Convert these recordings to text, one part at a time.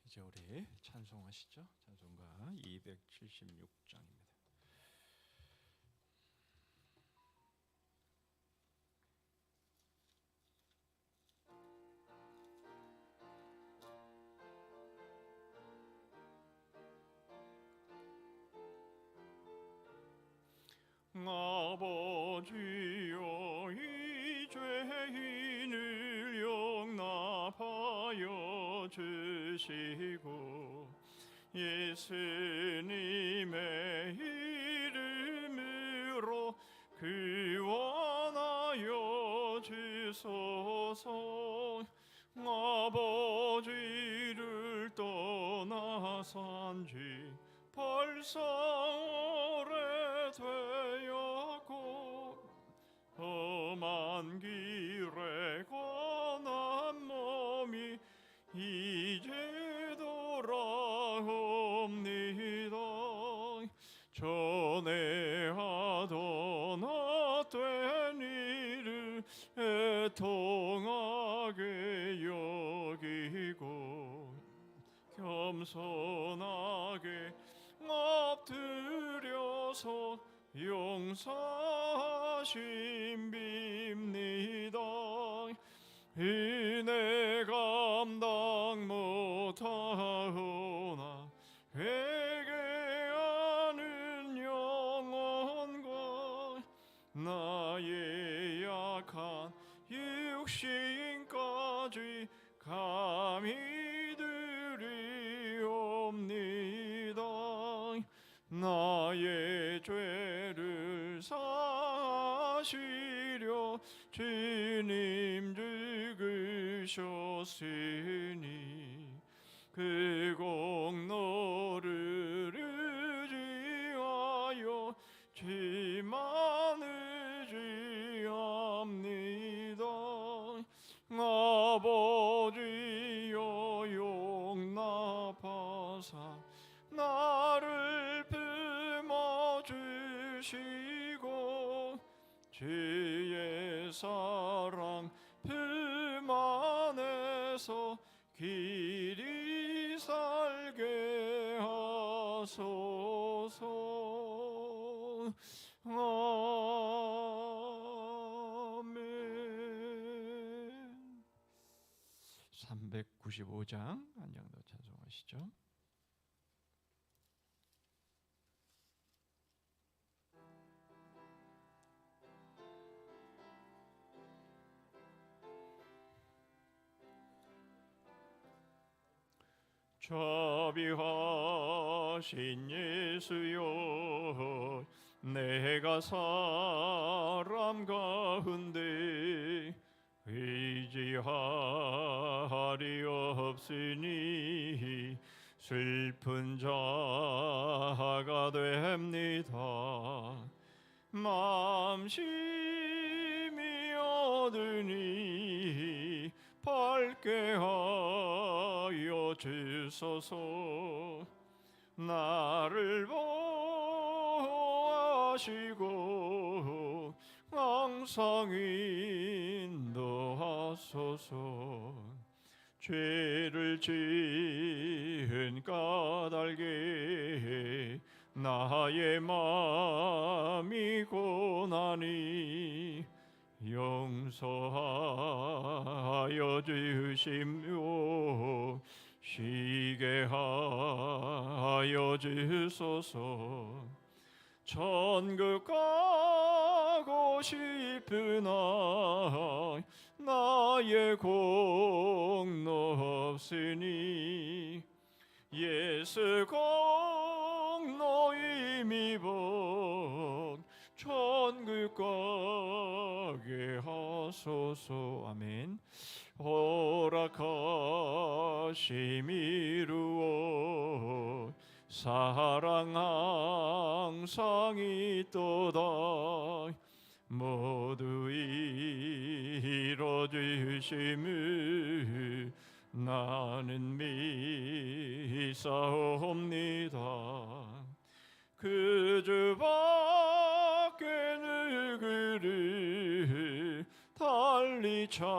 이제 우리 찬송하시죠. 찬송가 276장입니다. 아버지여, 이 죄인을 용납하여 주시고 예수님의 이름으로 구원하여 주소서. 아버지를 떠나 산지 벌써 오래되었고 험한 길에 관한 몸이 이제 돌아옵니다. 전에 하던 헛된 일을 애통하게 여기고 겸손하게 엎드려서 용서하심 빕니다. 은혜 감당 못하오나 회개하는 영혼과 나의 약한 육신까지 감히 드리옵니다. 나의 죄를 사시려 주님 죽으셨으니 그 공로를 의지하여 지만 의지합니다. 아버지여, 용납하사 나를 품어주시고 주의 사랑 품 안에서 길이 살게 하소서. 아멘. 395장 안양도 찬송하시죠. 자비하신 예수여, 내가 사람 가운데 의지하리 없으니 슬픈 자가 됩니다. 마음심이 어두니 밝게 하여 주소서. 나를 보호하시고 항상 인도하소서. 죄를 지은 까닭에 나의 마음이 고나니 용서하여 주시며 쉬게 하여 주소서. 천국 가고 싶으나 나의 공로 없으니 예수 공로 이미 복 천국 가게 하소서. 아멘. 허락하심 이루어 사랑 항상 있도다. 모두 이뤄주심을 나는 믿사옵니다. 그 주밖에 누구를 달리 찾아보리요.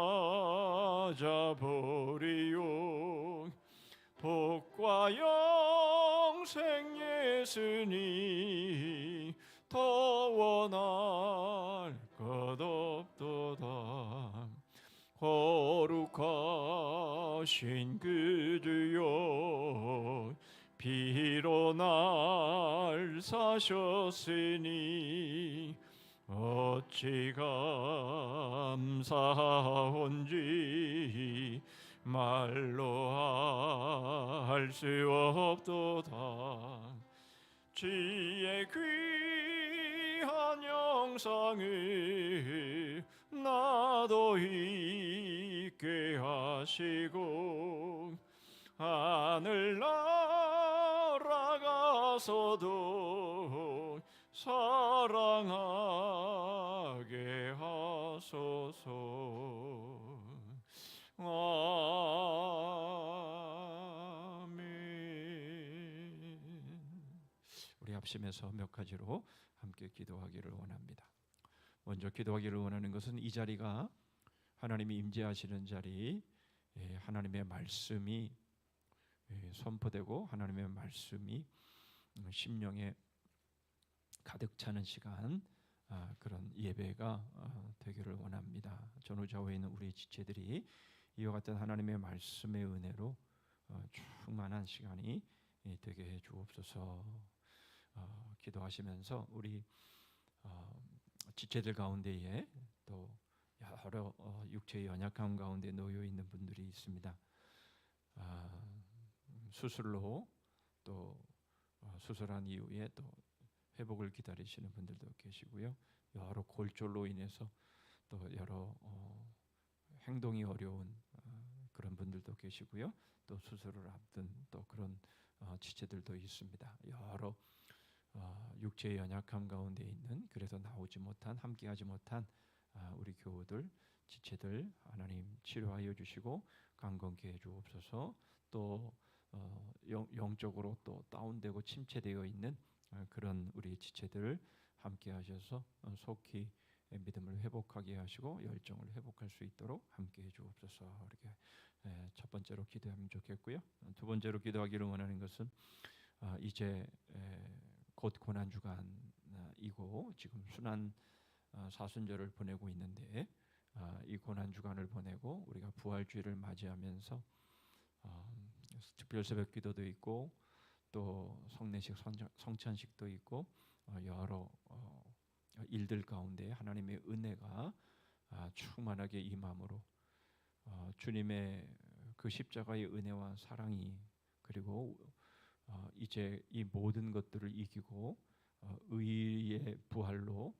복 나 영생 예수니 더 원할 것 없도다. 거룩하신 그 주여 피로 날 사셨으니 어찌 감사한지 말로 할 수 없도다. 주의 귀한 영상을 나도 있게 하시고 하늘 날아가서도 사랑하게 하소서. 아멘. 우리 합심해서 몇 가지로 함께 기도하기를 원합니다. 먼저 기도하기를 원하는 것은 이 자리가 하나님이 임재하시는 자리, 하나님의 말씀이 선포되고 하나님의 말씀이 심령에 가득 차는 시간, 그런 예배가 되기를 원합니다. 전후좌우에 있는 우리 지체들이 이와 같은 하나님의 말씀의 은혜로 충만한 시간이 되게 해 주옵소서. 기도하시면서 우리 지체들 가운데에 또 여러 육체의 연약함 가운데 놓여 있는 분들이 있습니다. 수술로 또 수술한 이후에 또 회복을 기다리시는 분들도 계시고요. 여러 골절로 인해서 또 여러 행동이 어려운 그런 분들도 계시고요. 또 수술을 앞둔 또 그런 지체들도 있습니다. 여러 육체의 연약함 가운데 있는, 그래서 나오지 못한, 함께하지 못한 우리 교우들, 지체들 하나님 치료하여 주시고 강건케 해 주옵소서. 또 영적으로 또 다운되고 침체되어 있는 그런 우리 지체들 함께 하셔서 속히 믿음을 회복하게 하시고 열정을 회복할 수 있도록 함께 해 주옵소서. 이렇게 첫 번째로 기도하면 좋겠고요. 두 번째로 기도하기를 원하는 것은 이제 곧 고난 주간이고 지금 순환 사순절을 보내고 있는데, 이 고난 주간을 보내고 우리가 부활주일을 맞이하면서 특별 새벽 기도도 있고 또 성례식, 성찬식도 있고 여러 일들 가운데 하나님의 은혜가 충만하게 임함으로 주님의 그 십자가의 은혜와 사랑이, 그리고 이제 이 모든 것들을 이기고 의의 부활로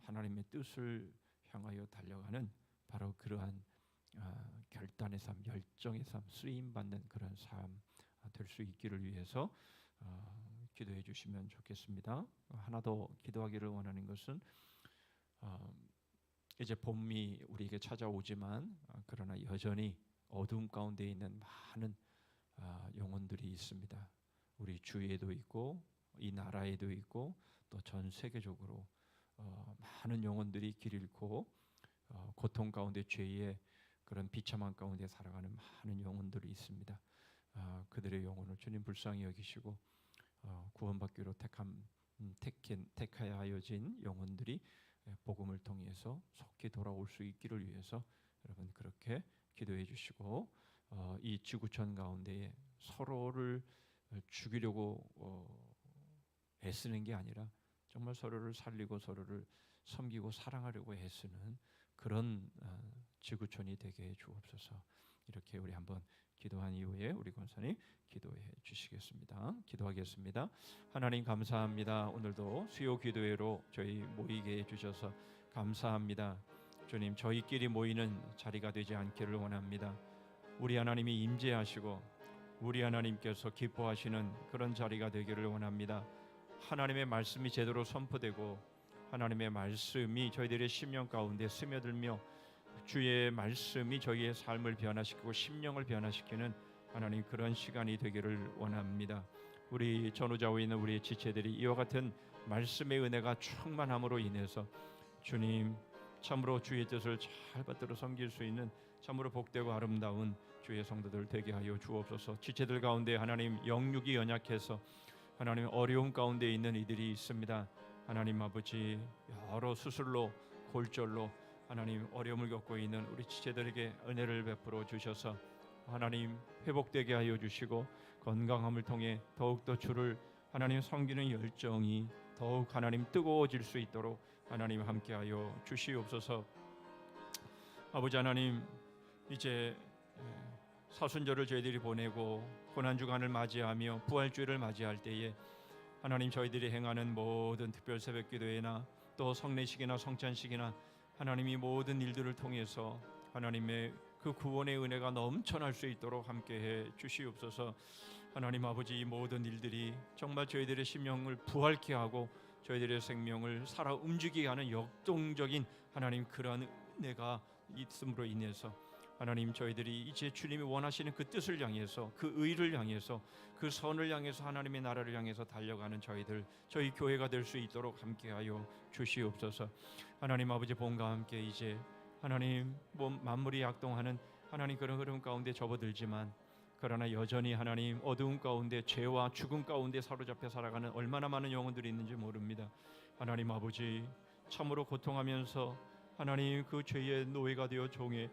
하나님의 뜻을 향하여 달려가는 바로 그러한 결단의 삶, 열정의 삶, 쓰임받는 그런 삶 될 수 있기를 위해서 기도해 주시면 좋겠습니다. 하나 더 기도하기를 원하는 것은 이제 봄이 우리에게 찾아오지만 그러나 여전히 어둠 가운데 있는 많은 영혼들이 있습니다. 우리 주위에도 있고 이 나라에도 있고 또 전 세계적으로 많은 영혼들이 길 잃고 고통 가운데 죄의 그런 비참한 가운데 살아가는 많은 영혼들이 있습니다. 그들의 영혼을 주님 불쌍히 여기시고 구원받기로 택하여 하여진 영혼들이 복음을 통해서 속히 돌아올 수 있기를 위해서 여러분 그렇게 기도해 주시고, 이 지구촌 가운데에 서로를 죽이려고 애쓰는 게 아니라 정말 서로를 살리고 서로를 섬기고 사랑하려고 애쓰는 그런 지구촌이 되게 해 주옵소서. 이렇게 우리 한번 기도한 이후에 우리 권사님 기도해 주시겠습니다. 기도하겠습니다. 하나님 감사합니다. 오늘도 수요 기도회로 저희 모이게 해주셔서 감사합니다. 주님, 저희끼리 모이는 자리가 되지 않기를 원합니다. 우리 하나님이 임재하시고 우리 하나님께서 기뻐하시는 그런 자리가 되기를 원합니다. 하나님의 말씀이 제대로 선포되고 하나님의 말씀이 저희들의 심령 가운데 스며들며 주의 말씀이 저희의 삶을 변화시키고 심령을 변화시키는 하나님 그런 시간이 되기를 원합니다. 우리 전후좌우에 있는 우리 지체들이 이와 같은 말씀의 은혜가 충만함으로 인해서 주님 참으로 주의 뜻을 잘 받들어 섬길 수 있는 참으로 복되고 아름다운 주의 성도들 되게 하여 주옵소서. 지체들 가운데 하나님 영육이 연약해서 하나님 어려움 가운데 있는 이들이 있습니다. 하나님 아버지 여러 수술로 골절로 하나님 어려움을 겪고 있는 우리 지체들에게 은혜를 베풀어 주셔서 하나님 회복되게 하여 주시고 건강함을 통해 더욱더 주를 하나님 섬기는 열정이 더욱 하나님 뜨거워질 수 있도록 하나님 함께하여 주시옵소서. 아버지 하나님 이제 사순절을 저희들이 보내고 고난주간을 맞이하며 부활주일을 맞이할 때에 하나님 저희들이 행하는 모든 특별 새벽 기도회나 또 성례식이나 성찬식이나 하나님이 모든 일들을 통해서 하나님의 그 구원의 은혜가 넘쳐날 수 있도록 함께해 주시옵소서. 하나님 아버지 이 모든 일들이 정말 저희들의 심령을 부활케 하고 저희들의 생명을 살아 움직이게 하는 역동적인 하나님 그러한 은혜가 있음으로 인해서 하나님 저희들이 이제 주님이 원하시는 그 뜻을 향해서 그 의를 향해서 그 선을 향해서 하나님의 나라를 향해서 달려가는 저희 교회가 될 수 있도록 함께하여 주시옵소서. 하나님 아버지 본과 함께 이제 하나님 만물이 약동하는 하나님 그런 흐름 가운데 접어들지만 그러나 여전히 하나님 어두움 가운데 죄와 죽음 가운데 사로잡혀 살아가는 얼마나 많은 영혼들이 있는지 모릅니다. 하나님 아버지 참으로 고통하면서 하나님 그 죄의 노예가 되어 종의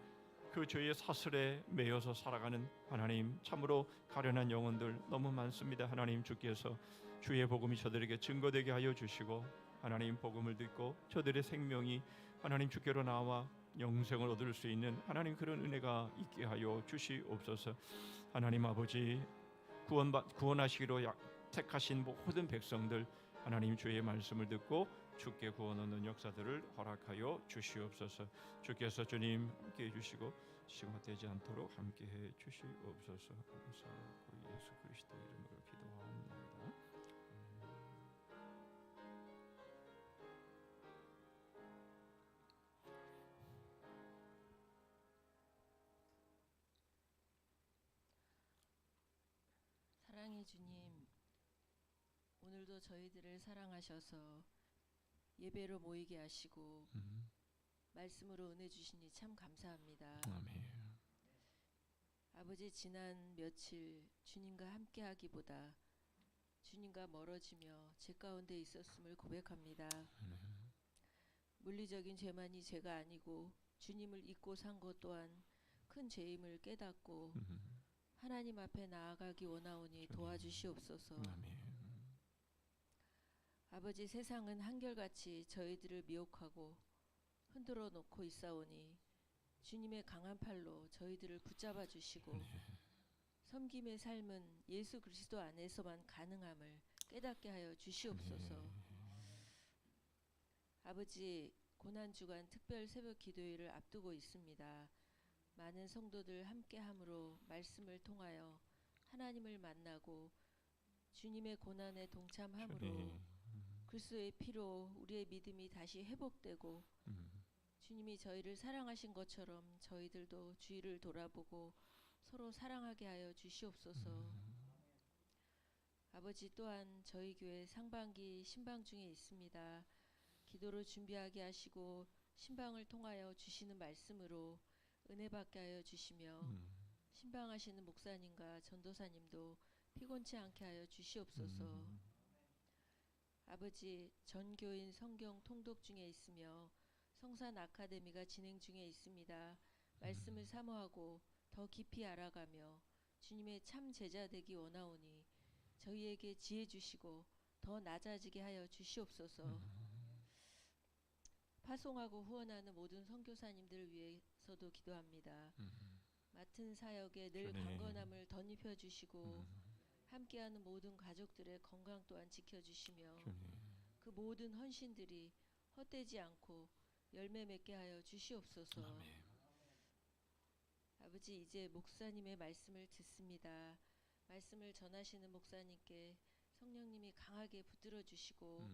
그 죄의 사슬에 매여서 살아가는 하나님 참으로 가련한 영혼들 너무 많습니다. 하나님 주께서 주의 복음이 저들에게 증거되게 하여 주시고 하나님 복음을 듣고 저들의 생명이 하나님 주께로 나와 영생을 얻을 수 있는 하나님 그런 은혜가 있게 하여 주시옵소서. 하나님 아버지 구원하시기로 택하신 모든 백성들 하나님 주의 말씀을 듣고 주께 구원 얻는 역사들을 허락하여 주시옵소서. 주께서 주님 함께해 주시고 시험되지 않도록 함께해 주시옵소서. 감사하고 예수 그리스도 이름으로 기도하옵나이다. 사랑의 주님, 오늘도 저희들을 사랑하셔서 예배로 모이게 하시고 말씀으로 은혜 주시니 참 감사합니다. 아멘. 아버지 지난 며칠 주님과 함께하기보다 주님과 멀어지며 죄 가운데 있었음을 고백합니다. 물리적인 죄만이 죄가 아니고 주님을 잊고 산 것 또한 큰 죄임을 깨닫고 하나님 앞에 나아가기 원하오니 도와주시옵소서. 아멘. 아버지 세상은 한결같이 저희들을 미혹하고 흔들어 놓고 있사오니 주님의 강한 팔로 저희들을 붙잡아 주시고 섬김의 삶은 예수 그리스도 안에서만 가능함을 깨닫게 하여 주시옵소서. 아버지 고난주간 특별 새벽 기도회를 앞두고 있습니다. 많은 성도들 함께함으로 말씀을 통하여 하나님을 만나고 주님의 고난에 동참함으로 그리스도의 피로 우리의 믿음이 다시 회복되고 주님이 저희를 사랑하신 것처럼 저희들도 주위를 돌아보고 서로 사랑하게 하여 주시옵소서. 아버지 또한 저희 교회 상반기 신방 중에 있습니다. 기도로 준비하게 하시고 신방을 통하여 주시는 말씀으로 은혜 받게 하여 주시며 신방하시는 목사님과 전도사님도 피곤치 않게 하여 주시옵소서. 아버지 전교인 성경 통독 중에 있으며 성산 아카데미가 진행 중에 있습니다. 말씀을 사모하고 더 깊이 알아가며 주님의 참 제자 되기 원하오니 저희에게 지혜 주시고 더 낮아지게 하여 주시옵소서. 파송하고 후원하는 모든 선교사님들을 위해서도 기도합니다. 맡은 사역에 늘 강건함을 덧입혀 주시고 함께하는 모든 가족들의 건강 또한 지켜주시며 그 모든 헌신들이 헛되지 않고 열매 맺게 하여 주시옵소서. 아멘. 아버지 이제 목사님의 말씀을 듣습니다. 말씀을 전하시는 목사님께 성령님이 강하게 붙들어 주시고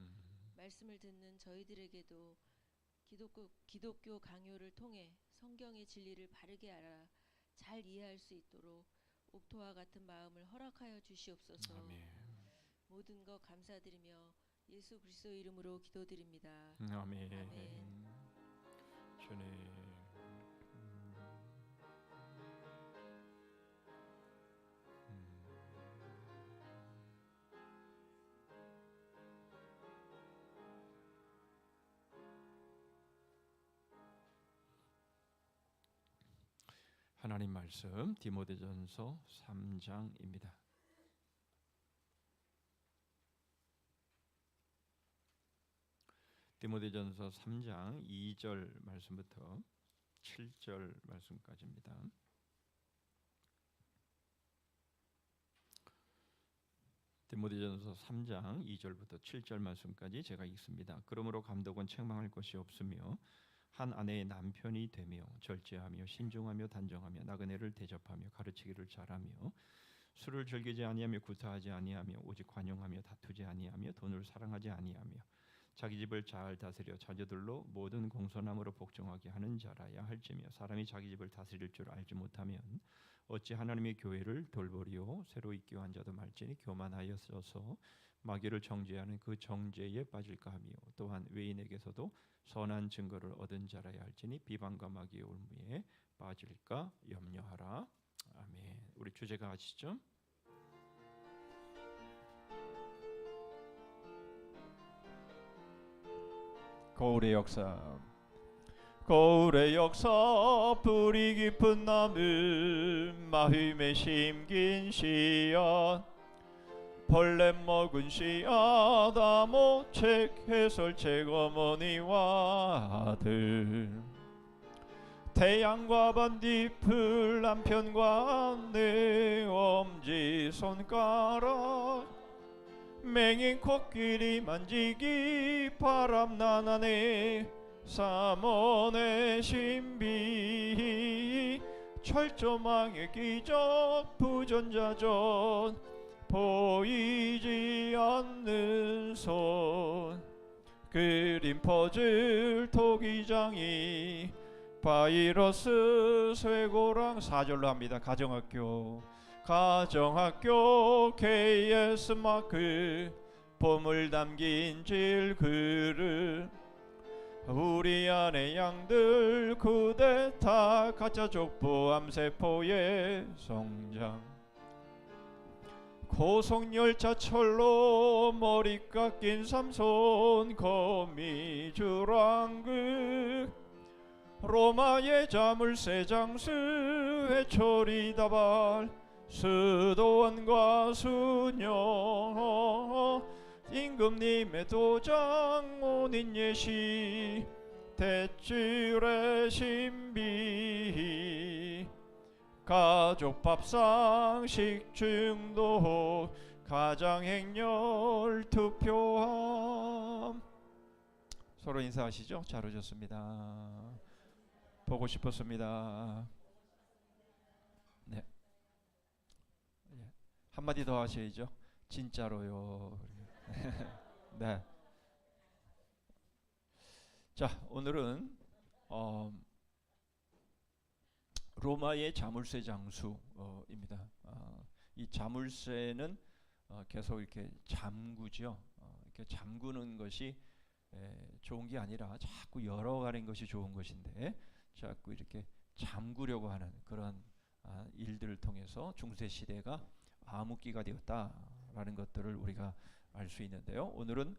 말씀을 듣는 저희들에게도 기독교 강요를 통해 성경의 진리를 바르게 알아 잘 이해할 수 있도록 옥토와 같은 마음을 허락하여 주시옵소서. 아멘. 모든 것 감사드리며 예수 그리스도 이름으로 기도드립니다. 아멘. 아멘. 주님. 하나님 말씀 디모데전서 3장입니다. 디모데전서 3장 2절 말씀부터 7절 말씀까지입니다. 디모데전서 3장 2절부터 7절 말씀까지 제가 읽습니다. 그러므로 감독은 책망할 것이 없으며 한 아내의 남편이 되며 절제하며 신중하며 단정하며 나그네를 대접하며 가르치기를 잘하며 술을 즐기지 아니하며 구타하지 아니하며 오직 관용하며 다투지 아니하며 돈을 사랑하지 아니하며 자기 집을 잘 다스려 자녀들로 모든 공손함으로 복종하게 하는 자라야 할지며 사람이 자기 집을 다스릴 줄 알지 못하면 어찌 하나님의 교회를 돌보리요. 새로 입교한 자도 말지니 교만하여서 마귀를 정죄하는 그 정죄에 빠질까 하며 또한 외인에게서도 선한 증거를 얻은 자라야 할지니 비방과 마귀의 올무에 빠질까 염려하라. 아멘. 우리 주제가 아시죠? 거울의 역사. 거울의 역사 뿌리 깊은 나무 마음에 심긴 씨앗 벌레 먹은 씨앗 암호책 해설책 어머니와 아들 태양과 반딧불 남편과 내 엄지손가락 맹인 코끼리 만지기 바람 나나네 삼원의 신비 철조망의 기적 부전자전 보이지 않는 손 그림 퍼즐 토기장이 바이러스 쇠고랑 4절로 합니다. 가정학교 KS 마크 보물 담긴 질그릇 우리 안의 양들 쿠데타 가짜 족보 암세포의 성장 고속열차철로 머리 깎인 삼손 거미주랑극 로마의 자물쇠 장수 해초리다발 수도원과 수녀 임금님의 도장 온인예시 대출의 신비 가족 밥상 식중독 가장행렬 투표함 서로 인사하시죠. 잘 오셨습니다. 보고 싶었습니다. 네. 한마디 더 하셔야죠. 진짜로요. 네. 자, 오늘은 로마의 자물쇠 장수입니다. 이 자물쇠는 계속 이렇게 잠그죠. 이렇게 잠그는 것이 좋은 게 아니라 자꾸 열어가는 것이 좋은 것인데 자꾸 이렇게 잠그려고 하는 그런 일들을 통해서 중세 시대가 암흑기가 되었다라는 것들을 우리가 알 수 있는데요. 오늘은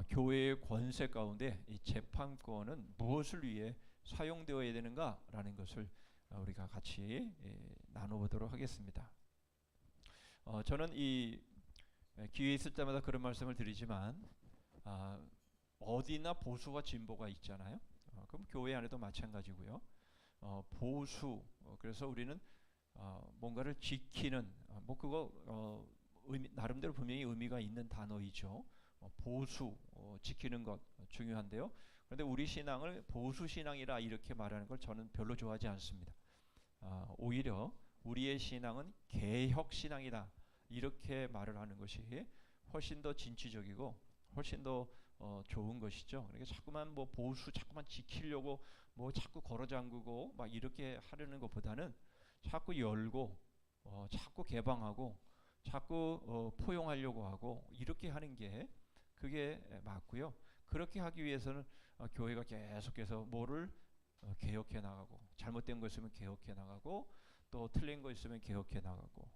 교회의 권세 가운데 이 재판권은 무엇을 위해 사용되어야 되는가라는 것을 우리가 같이 나눠보도록 하겠습니다. 저는 이 기회 있을 때마다 그런 말씀을 드리지만 어디나 보수와 진보가 있잖아요. 그럼 교회 안에도 마찬가지고요. 보수 그래서 우리는 뭔가를 지키는 그거 나름대로 분명히 의미가 있는 단어이죠. 보수 지키는 것 중요한데요. 그런데 우리 신앙을 보수 신앙이라 이렇게 말하는 걸 저는 별로 좋아하지 않습니다. 오히려 우리의 신앙은 개혁 신앙이다 이렇게 말을 하는 것이 훨씬 더 진취적이고 훨씬 더 좋은 것이죠. 그러니까 자꾸만 보수 자꾸만 지키려고 자꾸 걸어잠그고 막 이렇게 하려는 것보다는 자꾸 열고 자꾸 개방하고 자꾸 포용하려고 하고 이렇게 하는 게 그게 맞고요. 그렇게 하기 위해서는 교회가 계속해서 뭐를 개혁해 나가고 잘못된 거 있으면 개혁해 나가고 또 틀린 거 있으면 개혁해 나가고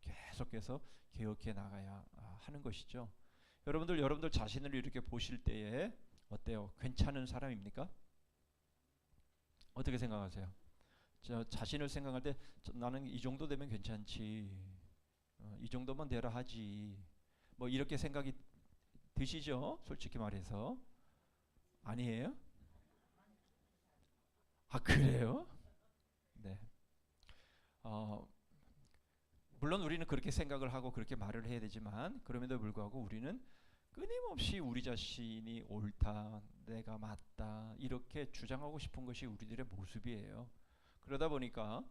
계속해서 개혁해 나가야 하는 것이죠. 여러분들 자신을 이렇게 보실 때에 어때요? 괜찮은 사람입니까? 어떻게 생각하세요? 저 자신을 생각할 때 나는 이 정도 되면 괜찮지, 이 정도만 되라 하지, 뭐 이렇게 생각이 드시죠? 솔직히 말해서. 아니에요? 아, 그래요? 네. 물론 우리는 그렇게 생각을 하고 그렇게 말을 해야 되지만, 그럼에도 불구하고 우리는 끊임없이 우리 자신이 옳다, 내가 맞다 이렇게 주장하고 싶은 것이 우리들의 모습이에요. 그러다 보니까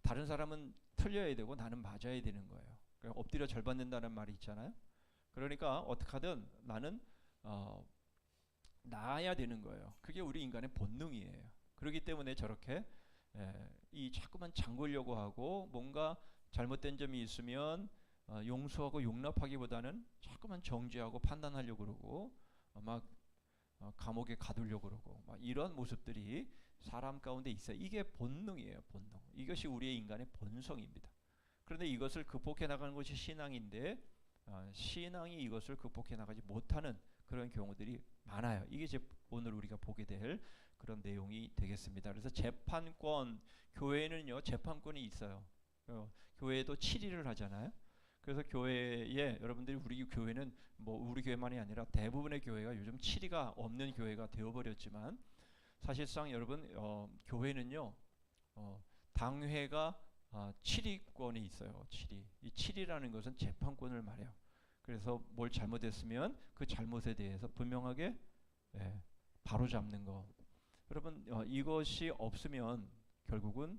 다른 사람은 틀려야 되고 나는 맞아야 되는 거예요. 그러니까 엎드려 절 받는다는 말이 있잖아요. 그러니까 어떻게 하든 나는 나아야 되는 거예요. 그게 우리 인간의 본능이에요. 그렇기 때문에 저렇게 이 자꾸만 장구려고 하고, 뭔가 잘못된 점이 있으면 용서하고 용납하기보다는 자꾸만 정죄하고 판단하려고 그러고, 막 감옥에 가두려고 그러고, 막 이런 모습들이 사람 가운데 있어요. 이게 본능이에요. 본능. 이것이 우리의 인간의 본성입니다. 그런데 이것을 극복해 나가는 것이 신앙인데, 신앙이 이것을 극복해 나가지 못하는 그런 경우들이 많아요. 이게 이제 오늘 우리가 보게 될 그런 내용이 되겠습니다. 그래서 재판권, 교회는요 재판권이 있어요. 교회도 7일을 하잖아요. 그래서 교회에 여러분들이, 우리 교회는 뭐 우리 교회만이 아니라 대부분의 교회가 요즘 7위가 없는 교회가 되어버렸지만, 사실상 여러분 교회는요 당회가 7위권이 있어요. 7위. 이 7위라는 것은 재판권을 말해요. 그래서 뭘 잘못했으면 그 잘못에 대해서 분명하게 바로잡는 거. 여러분 이것이 없으면 결국은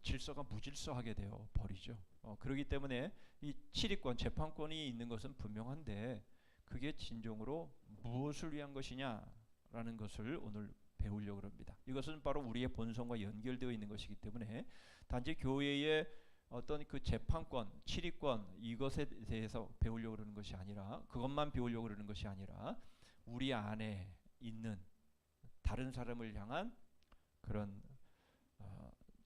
질서가 무질서하게 되어 버리죠. 그렇기 때문에 이 7위권, 재판권이 있는 것은 분명한데, 그게 진정으로 무엇을 위한 것이냐라는 것을 오늘 배우려고 합니다. 이것은 바로 우리의 본성과 연결되어 있는 것이기 때문에, 단지 교회의 어떤 그 재판권, 7위권 이것에 대해서 배우려고 그러는 것이 아니라, 그것만 배우려고 그러는 것이 아니라, 우리 안에 있는 다른 사람을 향한 그런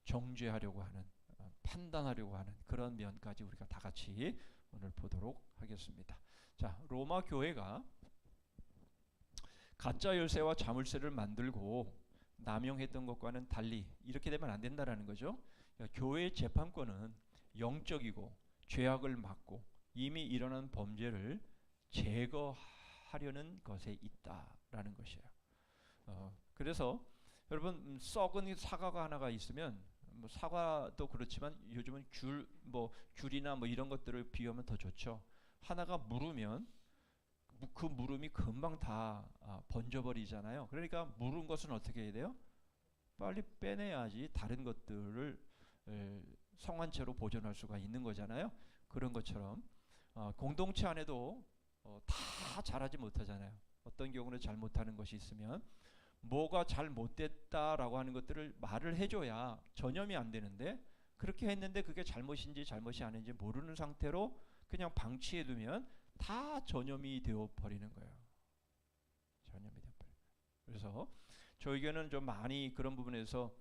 정죄하려고 하는, 판단하려고 하는 그런 면까지 우리가 다 같이 오늘 보도록 하겠습니다. 자, 로마 교회가 가짜 열쇠와 자물쇠를 만들고 남용했던 것과는 달리 이렇게 되면 안 된다라는 거죠. 교회의 재판권은 영적이고 죄악을 막고 이미 일어난 범죄를 제거하려는 것에 있다라는 것이에요. 그래서 여러분 썩은 사과가 하나가 있으면, 뭐 사과도 그렇지만 요즘은 귤이나 뭐 이런 것들을 비유하면 더 좋죠. 하나가 무르면 그 무름이 금방 다 번져버리잖아요. 그러니까 무른 것은 어떻게 해야 돼요? 빨리 빼내야지 다른 것들을 성한 채로 보존할 수가 있는 거잖아요. 그런 것처럼 공동체 안에도 다 잘하지 못하잖아요. 어떤 경우는 잘못하는 것이 있으면 뭐가 잘못됐다라고 하는 것들을 말을 해줘야 전염이 안 되는데, 그렇게 했는데 그게 잘못인지 잘못이 아닌지 모르는 상태로 그냥 방치해두면 다 전염이 되어버리는 거예요. 전염이 되어버려요. 그래서 저에게는 좀 많이 그런 부분에서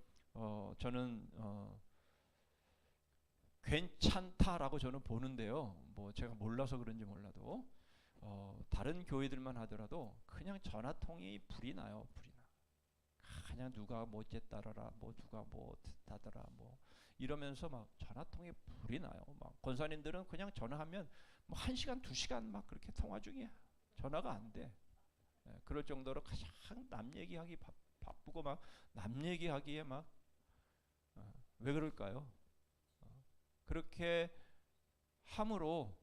저는 괜찮다라고 저는 보는데요. 뭐 제가 몰라서 그런지 몰라도 다른 교회들만 하더라도 그냥 전화통이 불이 나요. 불이 나. 그냥 누가 뭐 어쨌다더라, 뭐 누가 뭐 듣다더라, 뭐 이러면서 막 전화통에 불이 나요. 막 권사님들은 그냥 전화하면 뭐 1시간, 2시간 막 그렇게 통화 중이야. 전화가 안 돼. 그럴 정도로 가장 남 얘기하기 바쁘고 막 남 얘기하기에 막 왜 그럴까요? 그렇게 함으로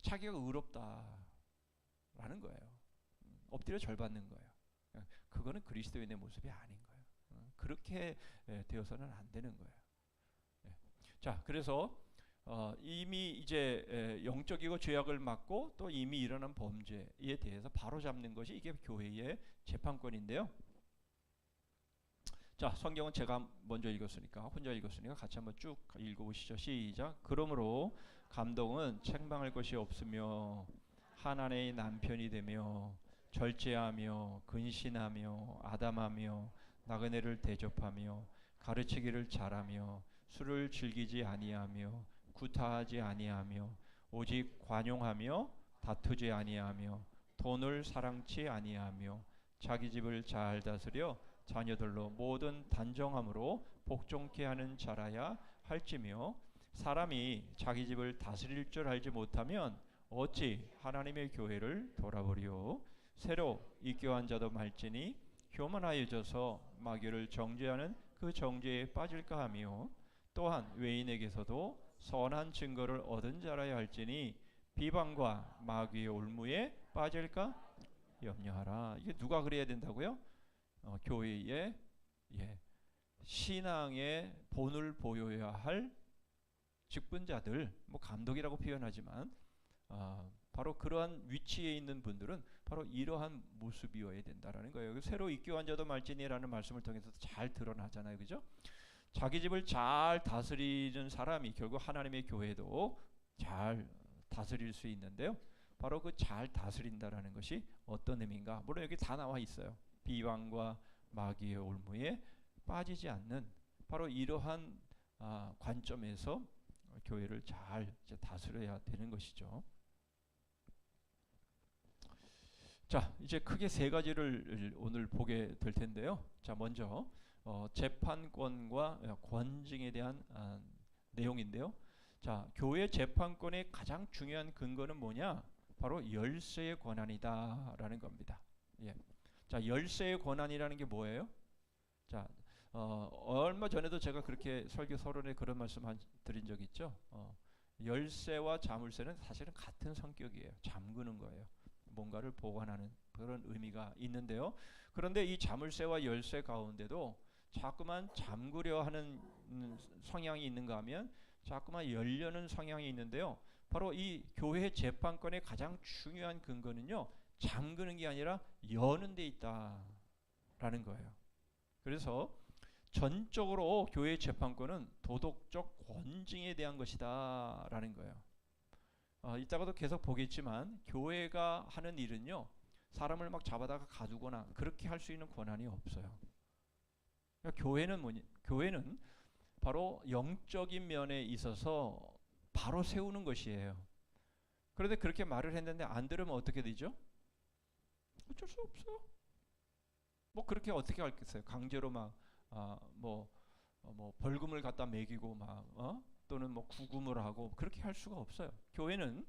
자기가 의롭다라는 거예요. 엎드려 절 받는 거예요. 그거는 그리스도인의 모습이 아닌 거예요. 그렇게 되어서는 안 되는 거예요. 자, 그래서 이미 이제 영적이고 죄악을 막고 또 이미 일어난 범죄에 대해서 바로잡는 것이 이게 교회의 재판권인데요. 자, 성경은 제가 먼저 읽었으니까, 혼자 읽었으니까 같이 한번 쭉 읽어보시죠. 시작. 그러므로 감독은 책망할 것이 없으며 한 아내의 남편이 되며 절제하며 근신하며 아담하며 나그네를 대접하며 가르치기를 잘하며 술을 즐기지 아니하며 구타하지 아니하며 오직 관용하며 다투지 아니하며 돈을 사랑치 아니하며 자기 집을 잘 다스려 자녀들로 모든 단정함으로 복종케 하는 자라야 할지며 사람이 자기 집을 다스릴 줄 알지 못하면 어찌 하나님의 교회를 돌아보리요. 새로 입교한 자도 말지니 교만하여져서 마귀를 정죄하는 그 정죄에 빠질까 하며 또한 외인에게서도 선한 증거를 얻은 자라야 할지니 비방과 마귀의 올무에 빠질까 염려하라. 이게 누가 그래야 된다고요? 교회의 신앙의 본을 보여야 할 직분자들, 뭐 감독이라고 표현하지만 바로 그러한 위치에 있는 분들은 바로 이러한 모습이어야 된다라는 거예요. 새로 입교한 자도 말지니라는 말씀을 통해서 잘 드러나잖아요, 그죠? 자기 집을 잘 다스리는 사람이 결국 하나님의 교회도 잘 다스릴 수 있는데요. 바로 그 잘 다스린다라는 것이 어떤 의미인가? 물론 여기 다 나와 있어요. 비방과 마귀의 올무에 빠지지 않는 바로 이러한 관점에서 교회를 잘 다스려야 되는 것이죠. 자, 이제 크게 세 가지를 오늘 보게 될 텐데요. 자, 먼저 재판권과 권징에 대한 내용인데요. 자, 교회 재판권의 가장 중요한 근거는 뭐냐? 바로 열쇠의 권한이다라는 겁니다. 예. 자, 열쇠의 권한이라는 게 뭐예요? 자, 얼마 전에도 제가 그렇게 설교 서론에 그런 말씀 드린 적 있죠. 열쇠와 자물쇠는 사실은 같은 성격이에요. 잠그는 거예요. 뭔가를 보관하는 그런 의미가 있는데요. 그런데 이 자물쇠와 열쇠 가운데도 자꾸만 잠그려 하는 성향이 있는가 하면 자꾸만 열려는 성향이 있는데요. 바로 이 교회 재판권의 가장 중요한 근거는요, 잠그는 게 아니라 여는 데 있다라는 거예요. 그래서 전적으로 교회 재판권은 도덕적 권징에 대한 것이다라는 거예요. 이따가도 계속 보겠지만 교회가 하는 일은요, 사람을 막 잡아다가 가두거나 그렇게 할 수 있는 권한이 없어요. 그러니까 교회는 바로 영적인 면에 있어서 바로 세우는 것이에요. 그런데 그렇게 말을 했는데 안 들으면 어떻게 되죠? 어쩔 수 없어요. 뭐 그렇게 어떻게 할겠어요? 강제로 막 뭐 벌금을 갖다 매기고 막 또는 뭐 구금을 하고 그렇게 할 수가 없어요. 교회는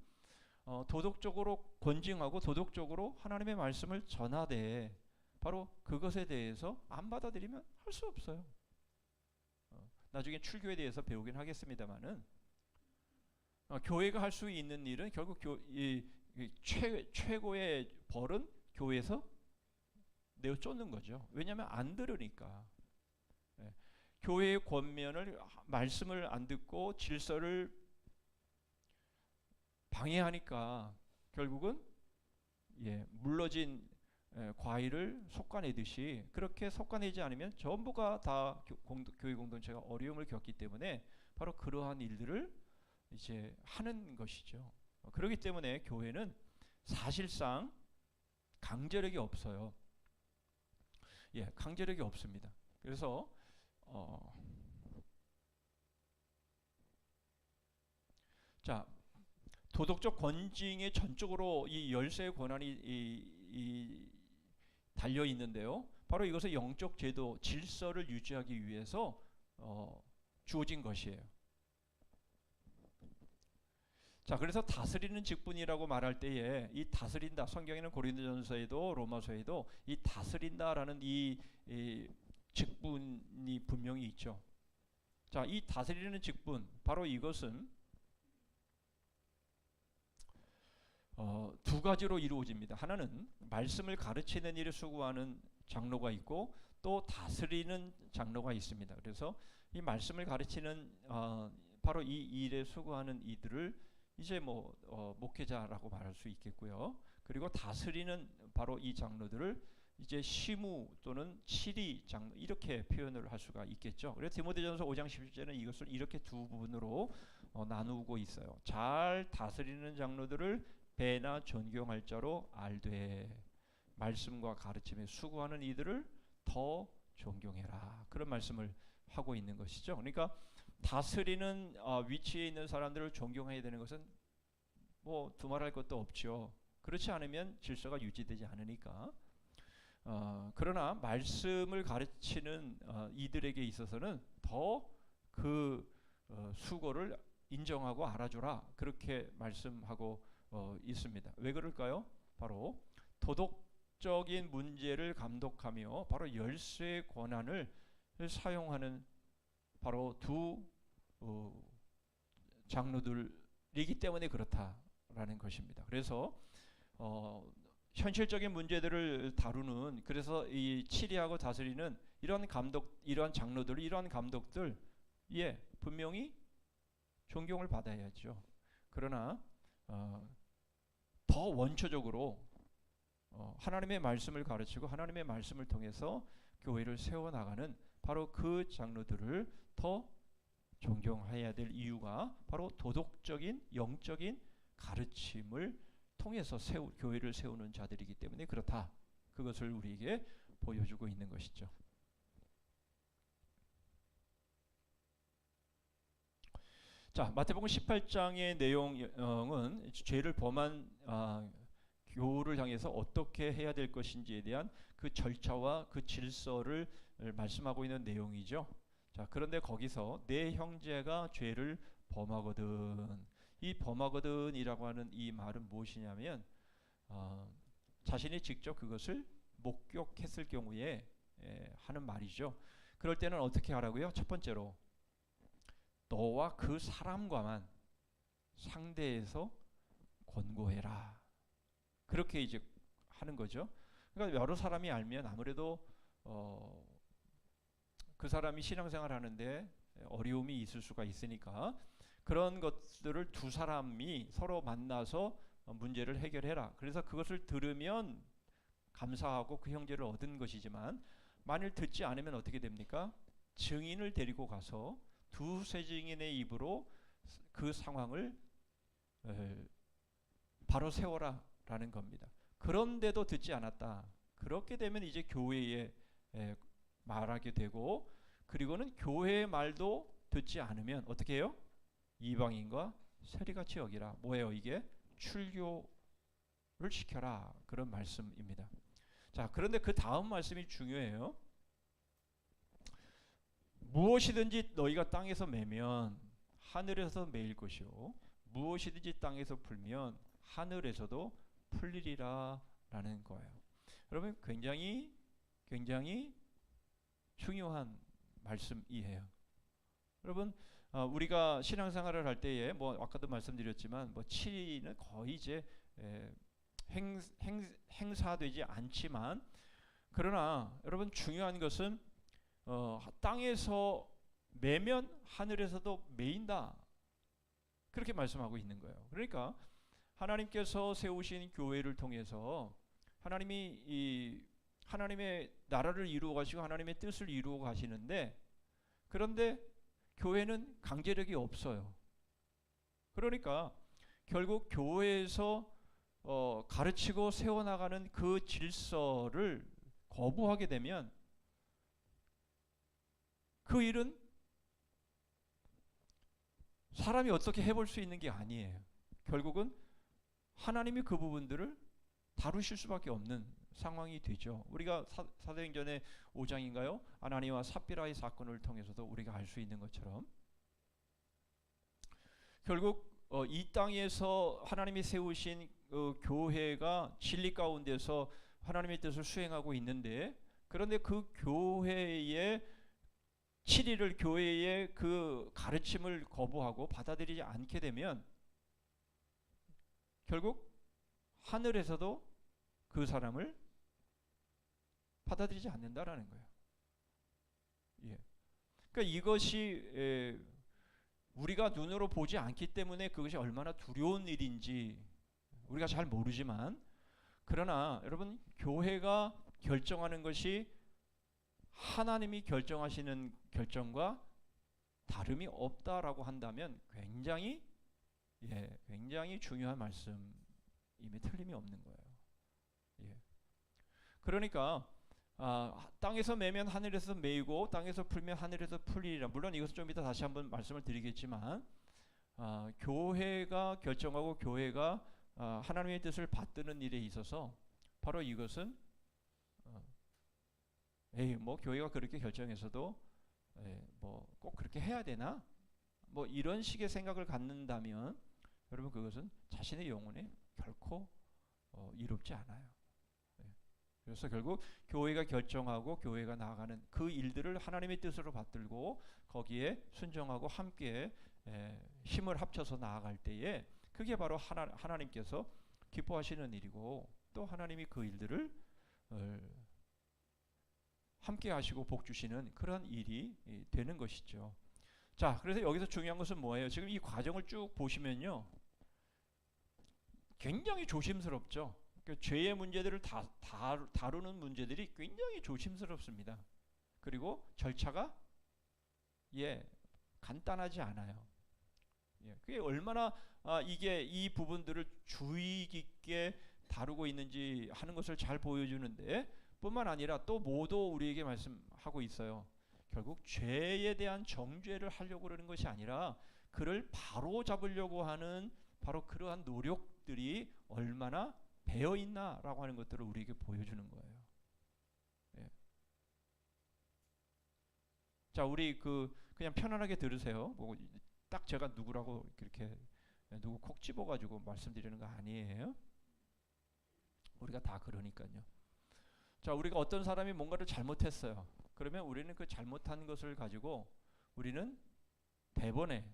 도덕적으로 권징하고 도덕적으로 하나님의 말씀을 전하되 바로 그것에 대해서 안 받아들이면 할 수 없어요. 나중에 출교에 대해서 배우긴 하겠습니다만은 교회가 할 수 있는 일은 결국 최고의 벌은 교회에서 내어 쫓는 거죠. 왜냐하면 안 들으니까. 교회의 권면을 말씀을 안 듣고 질서를 방해하니까 결국은 물러진 과일을 솎아내듯이 그렇게 솎아내지 않으면 전부가 다 교회 공동체가 어려움을 겪기 때문에 바로 그러한 일들을 이제 하는 것이죠. 그렇기 때문에 교회는 사실상 강제력이 없어요. 강제력이 없습니다. 그래서 자, 도덕적 권징에 전적으로 이 열쇠의 권한이 달려 있는데요. 바로 이것은 영적 제도, 질서를 유지하기 위해서 주어진 것이에요. 자, 그래서 다스리는 직분이라고 말할 때에 이 다스린다, 성경에는 고린도전서에도 로마서에도 이 다스린다라는 이 직분이 분명히 있죠. 자, 이 다스리는 직분, 바로 이것은 두 가지로 이루어집니다. 하나는 말씀을 가르치는 일에 수고하는 장로가 있고 또 다스리는 장로가 있습니다. 그래서 이 말씀을 가르치는 바로 이 일에 수고하는 이들을 이제 목회자라고 말할 수 있겠고요. 그리고 다스리는 바로 이 장로들을 이제 시무 또는 치리 장로 이렇게 표현을 할 수가 있겠죠. 그래서 디모데전서 5장 17절에는 이것을 이렇게 두 부분으로 나누고 있어요. 잘 다스리는 장로들을 배나 존경할 자로 알되 말씀과 가르침에 수고하는 이들을 더 존경해라. 그런 말씀을 하고 있는 것이죠. 그러니까 다스리는 위치에 있는 사람들을 존경해야 되는 것은 두말할 것도 없죠. 그렇지 않으면 질서가 유지되지 않으니까. 그러나 말씀을 가르치는 이들에게 있어서는 더 그 수고를 인정하고 알아주라 그렇게 말씀하고 있습니다. 왜 그럴까요? 바로 도덕적인 문제를 감독하며 바로 열쇠의 권한을 사용하는 바로 두 장로들이기 때문에 그렇다라는 것입니다. 그래서 현실적인 문제들을 다루는, 그래서 이 치리하고 다스리는 이러한 장로들, 이러한 감독들, 분명히 존경을 받아야죠. 그러나 더 원초적으로 하나님의 말씀을 가르치고 하나님의 말씀을 통해서 교회를 세워나가는 바로 그 장로들을 더 존경해야 될 이유가 바로 도덕적인 영적인 가르침을 통해서 교회를 세우는 자들이기 때문에 그렇다. 그것을 우리에게 보여주고 있는 것이죠. 자, 마태복음 18장의 내용은 죄를 범한 교우를 향해서 어떻게 해야 될 것인지에 대한 그 절차와 그 질서를 말씀하고 있는 내용이죠. 자, 그런데 거기서 내 형제가 죄를 범하거든, 이 범하거든이라고 하는 이 말은 무엇이냐면 자신이 직접 그것을 목격했을 경우에 하는 말이죠. 그럴 때는 어떻게 하라고요? 첫 번째로 너와 그 사람과만 상대해서 권고해라. 그렇게 이제 하는 거죠. 그러니까 여러 사람이 알면 아무래도 그 사람이 신앙생활 하는데 어려움이 있을 수가 있으니까 그런 것들을 두 사람이 서로 만나서 문제를 해결해라. 그래서 그것을 들으면 감사하고 그 형제를 얻은 것이지만 만일 듣지 않으면 어떻게 됩니까? 증인을 데리고 가서 두세 증인의 입으로 그 상황을 바로 세워라 라는 겁니다. 그런데도 듣지 않았다. 그렇게 되면 이제 교회에 말하게 되고, 그리고는 교회의 말도 듣지 않으면 어떻게 해요? 이방인과 세리같이 여기라. 뭐예요 이게? 출교를 시켜라. 그런 말씀입니다. 자, 그런데 그 다음 말씀이 중요해요. 무엇이든지 너희가 땅에서 매면 하늘에서 매일 것이요 무엇이든지 땅에서 풀면 하늘에서도 풀리리라 라는 거예요. 여러분 굉장히 중요한 말씀이에요. 여러분 우리가 신앙생활을 할 때에 뭐 아까도 말씀드렸지만 뭐 치리는 거의 이제 행사되지 않지만, 그러나 여러분 중요한 것은 땅에서 매면 하늘에서도 매인다. 그렇게 말씀하고 있는 거예요. 그러니까 하나님께서 세우신 교회를 통해서 하나님이 하나님의 나라를 이루어 가시고 하나님의 뜻을 이루어 가시는데, 그런데 교회는 강제력이 없어요. 그러니까 결국 교회에서 가르치고 세워나가는 그 질서를 거부하게 되면 그 일은 사람이 어떻게 해볼 수 있는 게 아니에요. 결국은 하나님이 그 부분들을 다루실 수밖에 없는 상황이 되죠. 우리가 사도행전의 5장인가요? 아나니와 삽비라의 사건을 통해서도 우리가 알 수 있는 것처럼 결국 이 땅에서 하나님이 세우신 교회가 진리 가운데서 하나님의 뜻을 수행하고 있는데, 그런데 그 교회의 치리를, 교회의 그 가르침을 거부하고 받아들이지 않게 되면 결국 하늘에서도 그 사람을 받아들이지 않는다라는 거예요. 예. 그러니까 이것이 우리가 눈으로 보지 않기 때문에 그것이 얼마나 두려운 일인지 우리가 잘 모르지만, 그러나 여러분 교회가 결정하는 것이 하나님이 결정하시는 결정과 다름이 없다라고 한다면 굉장히 중요한 말씀임에 틀림이 없는 거예요. 예. 그러니까 땅에서 매면 하늘에서 매이고 땅에서 풀면 하늘에서 풀리리라. 물론 이것은 좀 이따 다시 한번 말씀을 드리겠지만 교회가 결정하고 교회가 하나님의 뜻을 받드는 일에 있어서 바로 이것은 에이 뭐 교회가 그렇게 결정해서도 뭐 꼭 그렇게 해야 되나? 뭐 이런 식의 생각을 갖는다면 여러분 그것은 자신의 영혼에 결코 이롭지 않아요. 예. 그래서 결국 교회가 결정하고 교회가 나아가는 그 일들을 하나님의 뜻으로 받들고 거기에 순종하고 함께 힘을 합쳐서 나아갈 때에 그게 바로 하나님께서 기뻐하시는 일이고 또 하나님이 그 일들을 함께 하시고 복 주시는 그런 일이 되는 것이죠. 자, 그래서 여기서 중요한 것은 뭐예요? 지금 이 과정을 쭉 보시면요, 굉장히 조심스럽죠. 그러니까 죄의 문제들을 다루는 문제들이 굉장히 조심스럽습니다. 그리고 절차가 간단하지 않아요. 그게 얼마나 이게 이 부분들을 주의 깊게 다루고 있는지 하는 것을 잘 보여주는데 뿐만 아니라 또 모두 우리에게 말씀하고 있어요. 결국 죄에 대한 정죄를 하려고 그러는 것이 아니라 그를 바로 잡으려고 하는 바로 그러한 노력들이 얼마나 배어 있나라고 하는 것들을 우리에게 보여주는 거예요. 예. 자, 우리 그냥 편안하게 들으세요. 뭐 딱 제가 누구라고 그렇게 누구 콕 집어가지고 말씀드리는 거 아니에요. 우리가 다 그러니까요. 자, 우리가 어떤 사람이 뭔가를 잘못했어요. 그러면 우리는 그 잘못한 것을 가지고 우리는 대번에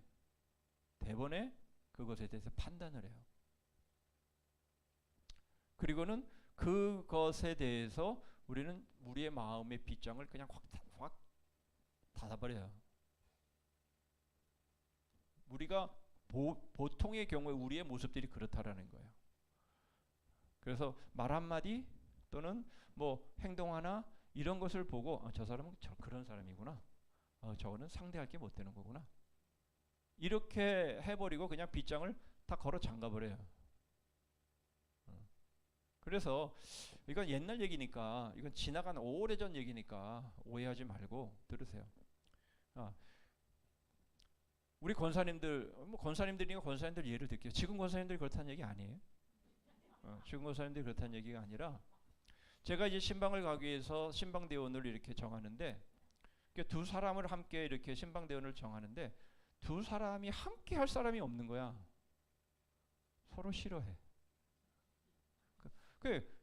그것에 대해서 판단을 해요. 그리고는 그것에 대해서 우리는 우리의 마음의 빗장을 그냥 확 닫아버려요. 우리가 보통의 경우에 우리의 모습들이 그렇다라는 거예요. 그래서 말 한마디 또는 뭐 행동 하나 이런 것을 보고 저 사람은 그런 사람이구나. 저거는 상대할 게 못 되는 거구나. 이렇게 해버리고 그냥 빗장을 다 걸어 잠가버려요. 그래서 이건 옛날 얘기니까 이건 지나간 오래전 얘기니까 오해하지 말고 들으세요. 우리 권사님들 뭐 권사님들이니까 권사님들 예를 들게요. 지금 권사님들이 그렇다는 얘기 아니에요. 지금 권사님들이 그렇다는 얘기가 아니라 제가 이제 신방을 가기 위해서 신방대원을 이렇게 정하는데 두 사람을 함께 이렇게 신방대원을 정하는데 두 사람이 함께 할 사람이 없는 거야. 서로 싫어해.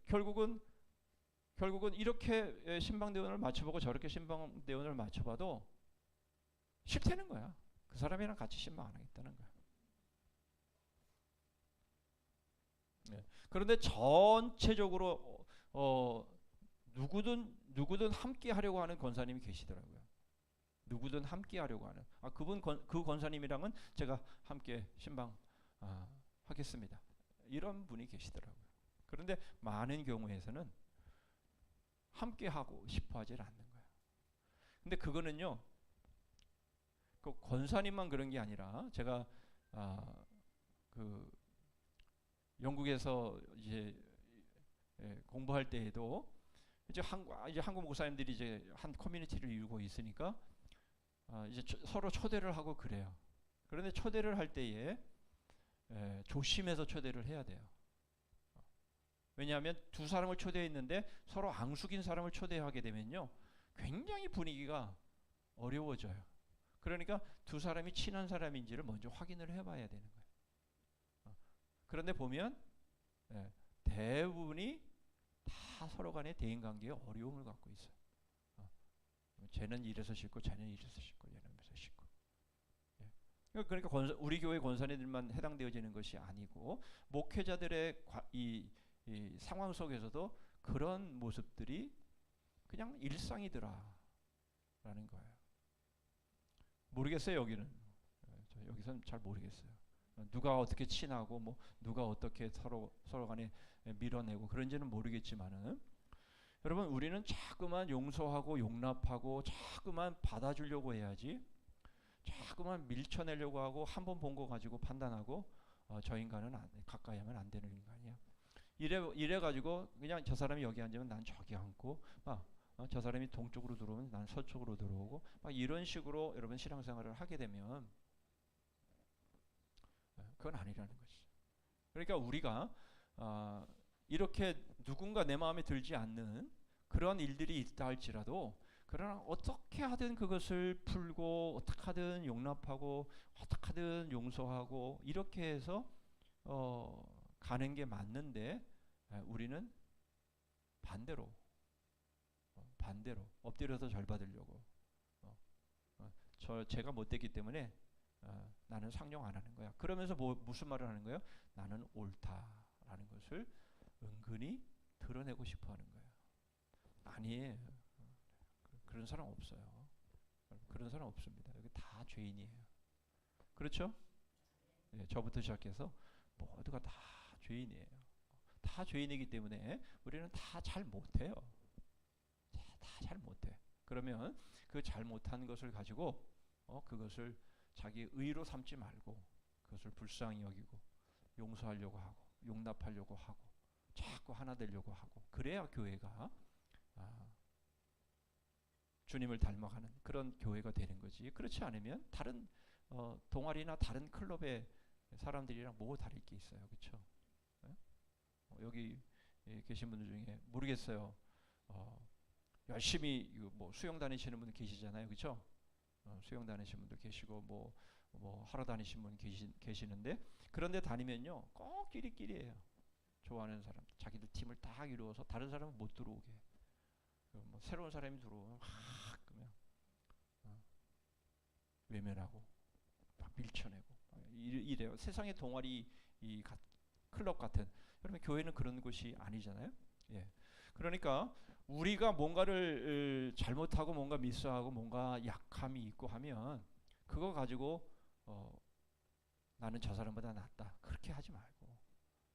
결국은 이렇게 신방대원을 맞춰보고 저렇게 신방대원을 맞춰봐도 싫다는 거야. 그 사람이랑 같이 신방 안 하겠다는 거야. 네. 그런데 전체적으로 누구든 함께 하려고 하는 권사님이 계시더라고요. 누구든 함께 하려고 하는 그 권사님이랑은 제가 함께 신방 하겠습니다. 이런 분이 계시더라고요. 그런데 많은 경우에서는 함께 하고 싶어 하질 않는 거예요. 근데 그거는요, 그 권사님만 그런 게 아니라 제가 그 영국에서 이제 공부할 때에도 이제 한국 목사님들이 이제 한 커뮤니티를 이루고 있으니까 이제 서로 초대를 하고 그래요. 그런데 초대를 할 때에 조심해서 초대를 해야 돼요. 왜냐하면 두 사람을 초대했는데 서로 앙숙인 사람을 초대하게 되면요, 굉장히 분위기가 어려워져요. 그러니까 두 사람이 친한 사람인지를 먼저 확인을 해봐야 되는 거예요. 그런데 보면 대부분이 다 서로 간의 대인관계에 어려움을 갖고 있어요. 쟤는 이래서 싫고 쟤는 이래서 싫고 얘는 이래서 싫고. 그러니까 우리 교회 권사님들만 해당되어지는 것이 아니고 목회자들의 이 상황 속에서도 그런 모습들이 그냥 일상이더라라는 거예요. 모르겠어요. 여기서는 잘 모르겠어요. 누가 어떻게 친하고 뭐 누가 어떻게 서로 간에 밀어내고 그런지는 모르겠지만은 여러분, 우리는 자꾸만 용서하고 용납하고 자꾸만 받아주려고 해야지, 자꾸만 밀쳐내려고 하고 한 번 본 거 가지고 판단하고 저 인간은 가까이 하면 안 되는 인간이야. 이래 가지고 그냥 저 사람이 여기 앉으면 난 저기 앉고 저 사람이 동쪽으로 들어오면 난 서쪽으로 들어오고 막 이런 식으로 여러분 신앙생활을 하게 되면 그건 아니라는 거죠. 그러니까 우리가 이렇게 누군가 내 마음에 들지 않는 그런 일들이 있다 할지라도 그러나 어떻게 하든 그것을 풀고 어떻게 하든 용납하고 어떻게 하든 용서하고 이렇게 해서 가는 게 맞는데 우리는 반대로 엎드려서 절 받으려고 제가 못됐기 때문에 나는 상종 안 하는 거야. 그러면서 무슨 말을 하는 거예요? 나는 옳다라는 것을 은근히 드러내고 싶어 하는 거예요. 아니에요. 그런 사람 없어요. 그런 사람 없습니다. 여기 다 죄인이에요. 그렇죠? 예, 저부터 시작해서 모두가 다 죄인이에요. 다 죄인이기 때문에 우리는 다 잘 못해요. 다 잘 못해. 그러면 그 잘 못한 것을 가지고 그것을 자기 의로 삼지 말고 그것을 불쌍히 여기고 용서하려고 하고 용납하려고 하고 자꾸 하나 되려고 하고 그래야 교회가 주님을 닮아가는 그런 교회가 되는 거지. 그렇지 않으면 다른 동아리나 다른 클럽의 사람들이랑 뭐 다를 게 있어요. 그렇죠? 여기 계신 분들 중에 모르겠어요. 열심히 뭐 수영 다니시는 분 계시잖아요. 그렇죠? 수영 다니시는 분들 계시고 뭐 하러 다니시는 분 계시는데 그런데 다니면요 꼭 끼리끼리예요. 좋아하는 사람, 자기들 팀을 딱 이루어서 다른 사람은 못 들어오게. 뭐 새로운 사람이 들어오면 그러면 외면하고 막 밀쳐내고 이래요. 세상의 동아리 클럽 같은. 그러면 교회는 그런 곳이 아니잖아요. 예. 그러니까 우리가 뭔가를 잘못하고 뭔가 미스하고 뭔가 약함이 있고 하면 그거 가지고 나는 저 사람보다 낫다 그렇게 하지 말고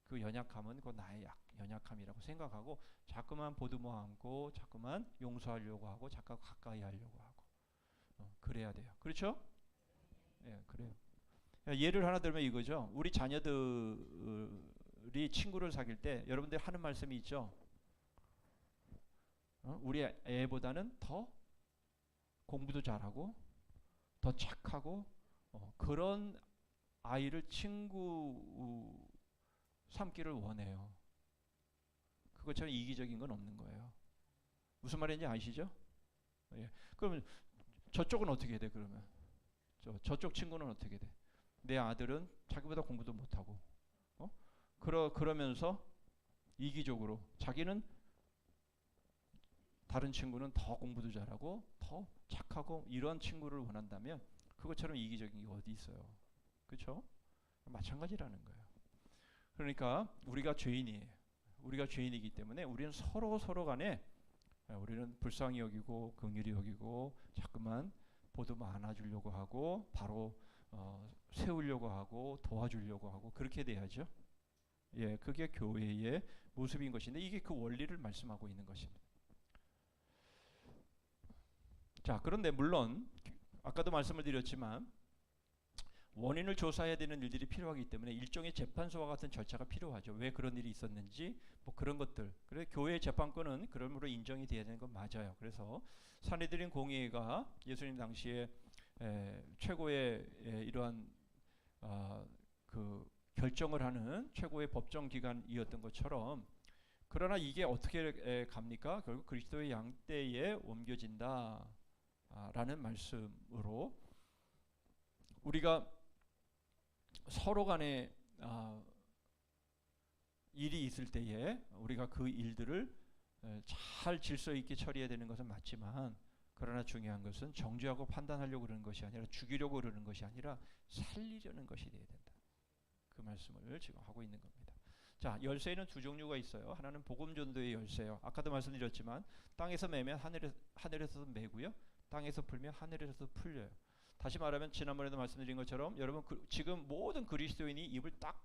그 연약함은 그 나의 연약함이라고 생각하고 자꾸만 보듬어 안고 자꾸만 용서하려고 하고 자꾸 가까이 하려고 하고 그래야 돼요. 그렇죠? 예, 그래요. 예를 하나 들면 이거죠. 우리 자녀들이 친구를 사귈 때 여러분들 하는 말씀이 있죠. 우리 애보다는 더 공부도 잘하고 더 착하고 그런 아이를 친구 삼기를 원해요. 그것처럼 이기적인 건 없는 거예요. 무슨 말인지 아시죠? 예. 그러면 저쪽은 어떻게 돼? 그러면 저쪽 친구는 어떻게 돼? 내 아들은 자기보다 공부도 못하고 그러면서 이기적으로 자기는 다른 친구는 더 공부도 잘하고 더 착하고 이런 친구를 원한다면 그것처럼 이기적인 게 어디 있어요? 그렇죠? 마찬가지라는 거예요. 그러니까 우리가 죄인이에요. 우리가 죄인이기 때문에 우리는 서로 간에 우리는 불쌍히 여기고 긍휼히 여기고 자꾸만 보듬어 안아주려고 하고 바로 세우려고 하고 도와주려고 하고 그렇게 돼야죠. 예, 그게 교회의 모습인 것인데 이게 그 원리를 말씀하고 있는 것입니다. 자, 그런데 물론 아까도 말씀을 드렸지만 원인을 조사해야 되는 일들이 필요하기 때문에 일종의 재판소와 같은 절차가 필요하죠. 왜 그런 일이 있었는지 뭐 그런 것들. 그래서 교회의 재판권은 그러므로 인정이 돼야 되는 건 맞아요. 그래서 산헤드린 공의회가 예수님 당시에 최고의 이러한 그 결정을 하는 최고의 법정 기관이었던 것처럼 그러나 이게 어떻게 갑니까? 결국 그리스도의 양떼에 옮겨진다 라는 말씀으로 우리가 서로 간에 일이 있을 때에 우리가 그 일들을 잘 질서 있게 처리해야 되는 것은 맞지만 그러나 중요한 것은 정죄하고 판단하려고 그러는 것이 아니라 죽이려고 그러는 것이 아니라 살리려는 것이 돼야 된다. 그 말씀을 지금 하고 있는 겁니다. 자, 열쇠에는 두 종류가 있어요. 하나는 복음 전도의 열쇠요. 아까도 말씀드렸지만 땅에서 매면 하늘에서도 매고요. 땅에서 풀면 하늘에서도 풀려요. 다시 말하면 지난번에도 말씀드린 것처럼 여러분 지금 모든 그리스도인이 입을 딱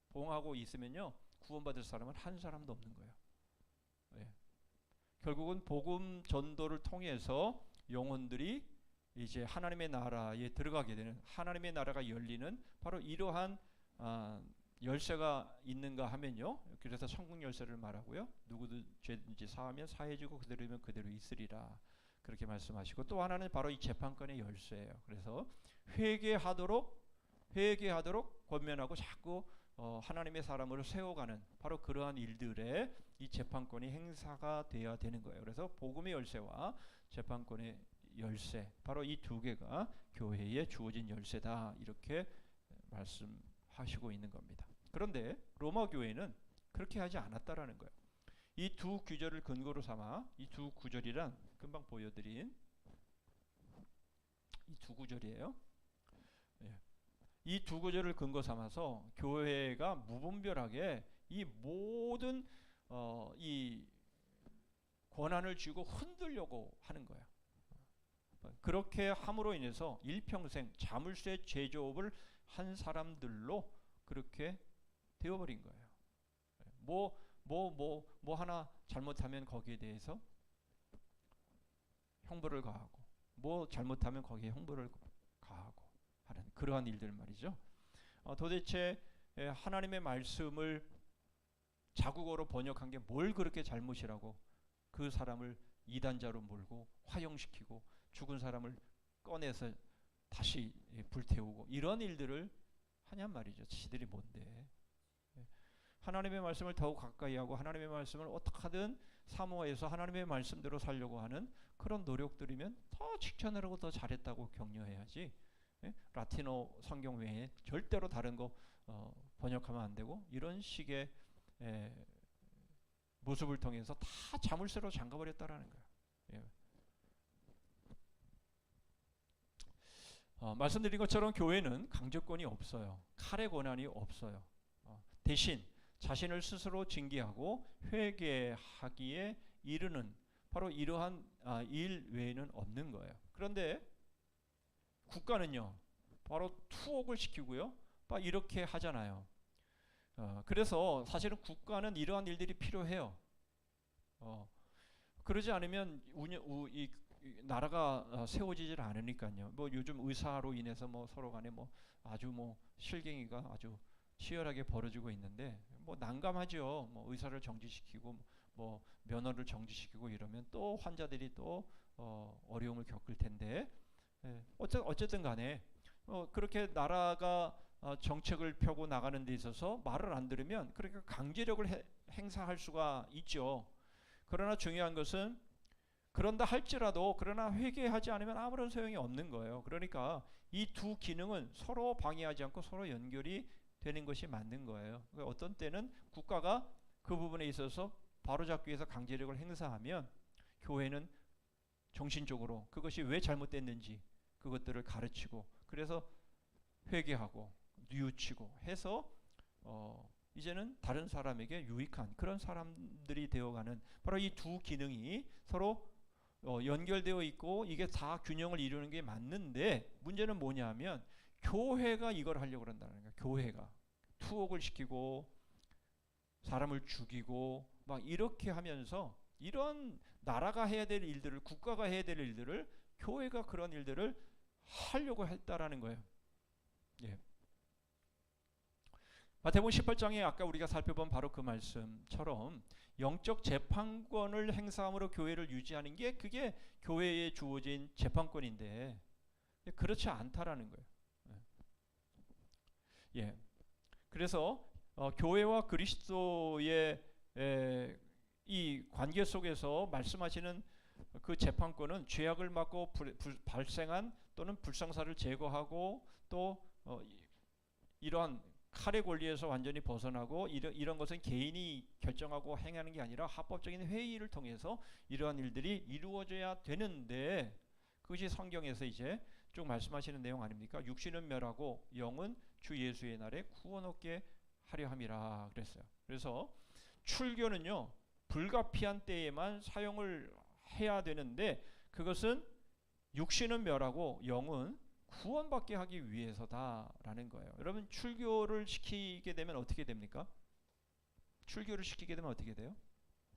봉하고 있으면요 구원받을 사람은 한 사람도 없는 거예요. 예. 결국은 복음 전도를 통해서 영혼들이 이제 하나님의 나라에 들어가게 되는 하나님의 나라가 열리는 바로 이러한 열쇠가 있는가 하면요. 그래서 천국 열쇠를 말하고요. 누구든 죄든지 사하면 사해지고 그대로면 그대로 있으리라. 그렇게 말씀하시고 또 하나는 바로 이 재판권의 열쇠예요. 그래서 회개하도록 권면하고 자꾸 하나님의 사람으로 세워가는 바로 그러한 일들에 이 재판권이 행사가 되어야 되는 거예요. 그래서 복음의 열쇠와 재판권의 열쇠, 바로 이 두 개가 교회에 주어진 열쇠다, 이렇게 말씀하시고 있는 겁니다. 그런데 로마 교회는 그렇게 하지 않았다라는 거예요. 이 두 구절을 근거로 삼아, 이 두 구절이란 금방 보여드린 이 두 구절이에요. 이 두 구절을 근거 삼아서 교회가 무분별하게 이 모든 이 권한을 쥐고 흔들려고 하는 거예요. 그렇게 함으로 인해서 일평생 자물쇠 제조업을 한 사람들로 그렇게 되어버린 거예요. 뭐 하나 잘못하면 거기에 대해서 형벌을 가하고, 뭐 잘못하면 거기에 형벌을 가하고 하는 그러한 일들 말이죠. 도대체 하나님의 말씀을 자국어로 번역한 게 뭘 그렇게 잘못이라고 그 사람을 이단자로 몰고 화형시키고 죽은 사람을 꺼내서 다시 불태우고 이런 일들을 하냔 말이죠. 지들이 뭔데. 하나님의 말씀을 더욱 가까이 하고 하나님의 말씀을 어떻게 하든 사모해서 하나님의 말씀대로 살려고 하는 그런 노력들이면 더 칭찬하고 더 잘했다고 격려해야지. 라틴어 성경 외에 절대로 다른 거 번역하면 안 되고, 이런 식의 모습을 통해서 다 자물쇠로 잠가버렸다라는 거예요. 말씀드린 것처럼 교회는 강제권이 없어요. 칼의 권한이 없어요. 대신 자신을 스스로 징계하고 회개하기에 이르는 바로 이러한 일 외에는 없는 거예요. 그런데 국가는요, 바로 투옥을 시키고요, 이렇게 하잖아요. 그래서 사실은 국가는 이러한 일들이 필요해요. 그러지 않으면 이 나라가 세워지질 않으니까요. 뭐 요즘 의사로 인해서 뭐 서로 간에 뭐 아주 뭐 실갱이가 아주 치열하게 벌어지고 있는데, 뭐 난감하죠. 뭐 의사를 정지시키고 뭐 면허를 정지시키고 이러면 또 환자들이 또 어려움을 겪을 텐데, 어쨌든 간에 그렇게 나라가 정책을 펴고 나가는 데 있어서 말을 안 들으면 그렇게 강제력을 행사할 수가 있죠. 그러나 중요한 것은 그런다 할지라도 그러나 회개하지 않으면 아무런 소용이 없는 거예요. 그러니까 이 두 기능은 서로 방해하지 않고 서로 연결이 되는 것이 맞는 거예요. 그러니까 어떤 때는 국가가 그 부분에 있어서 바로잡기 위해서 강제력을 행사하면 교회는 정신적으로 그것이 왜 잘못됐는지 그것들을 가르치고, 그래서 회개하고 뉘우치고 해서 이제는 다른 사람에게 유익한 그런 사람들이 되어가는, 바로 이 두 기능이 서로 연결되어 있고 이게 다 균형을 이루는 게 맞는데, 문제는 뭐냐면 교회가 이걸 하려고 한다는 거예요. 교회가 투옥을 시키고 사람을 죽이고 막 이렇게 하면서 이런 나라가 해야 될 일들을, 국가가 해야 될 일들을 교회가 그런 일들을 하려고 했다라는 거예요. 마태복음 18장에 아까 우리가 살펴본 바로 그 말씀처럼 영적 재판권을 행사함으로 교회를 유지하는 게 그게 교회에 주어진 재판권인데 그렇지 않다라는 거예요. 그래서 교회와 그리스도의 이 관계 속에서 말씀하시는 그 재판권은 죄악을 막고 발생한 또는 불상사를 제거하고 또 이러한 칼의 권리에서 완전히 벗어나고 이런 것은 개인이 결정하고 행하는 게 아니라 합법적인 회의를 통해서 이러한 일들이 이루어져야 되는데, 그것이 성경에서 이제 쭉 말씀하시는 내용 아닙니까? 육신은 멸하고 영은 주 예수의 날에 구원 얻게 하려 함이라 그랬어요. 그래서 출교는요 불가피한 때에만 사용을 해야 되는데, 그것은 육신은 멸하고 영은 구원받게 하기 위해서다라는 거예요. 여러분, 출교를 시키게 되면 어떻게 됩니까? 출교를 시키게 되면 어떻게 돼요?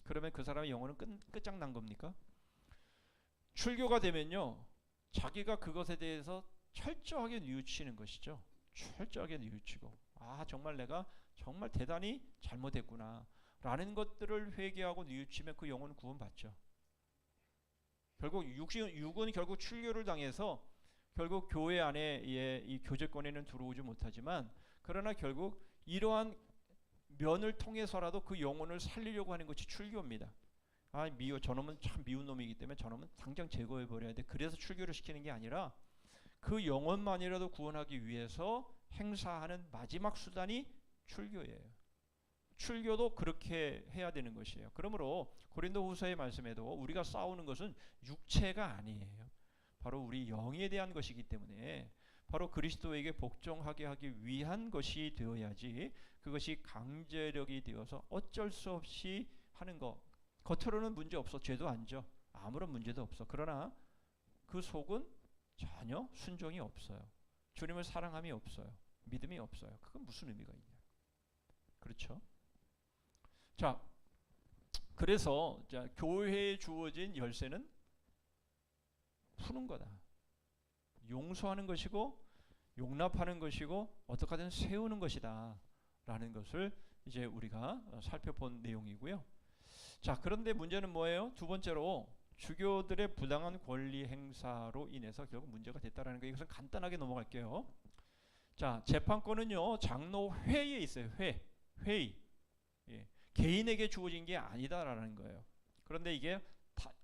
그러면 그 사람의 영혼은 끝장난 겁니까? 출교가 되면요 자기가 그것에 대해서 철저하게 뉘우치는 것이죠. 철저하게 뉘우치고, 정말 내가 정말 대단히 잘못했구나 라는 것들을 회개하고 뉘우치면 그 영혼은 구원받죠. 결국 육은 결국 출교를 당해서 결국 교회 안에 이 교제권에는 들어오지 못하지만, 그러나 결국 이러한 면을 통해서라도 그 영혼을 살리려고 하는 것이 출교입니다. 아, 저놈은 참 미운 놈이기 때문에 저놈은 당장 제거해 버려야 돼. 그래서 출교를 시키는 게 아니라 그 영혼만이라도 구원하기 위해서 행사하는 마지막 수단이 출교예요. 출교도 그렇게 해야 되는 것이에요. 그러므로 고린도후서의 말씀에도 우리가 싸우는 것은 육체가 아니에요. 바로 우리 영에 대한 것이기 때문에 바로 그리스도에게 복종하게 하기 위한 것이 되어야지, 그것이 강제력이 되어서 어쩔 수 없이 하는 것, 겉으로는 문제 없어, 죄도 안 져, 아무런 문제도 없어. 그러나 그 속은 전혀 순종이 없어요. 주님을 사랑함이 없어요. 믿음이 없어요. 그건 무슨 의미가 있냐. 그렇죠? 자, 그래서 교회에 주어진 열쇠는 푸는 거다. 용서하는 것이고 용납하는 것이고 어떻게 하든 세우는 것이다 라는 것을 이제 우리가 살펴본 내용이고요. 자, 그런데 문제는 뭐예요? 두 번째로 주교들의 부당한 권리 행사로 인해서 결국 문제가 됐다라는 거. 이것은 간단하게 넘어갈게요. 자, 재판권은요 장로 회의에 있어요. 회의. 예. 개인에게 주어진 게 아니다라는 거예요. 그런데 이게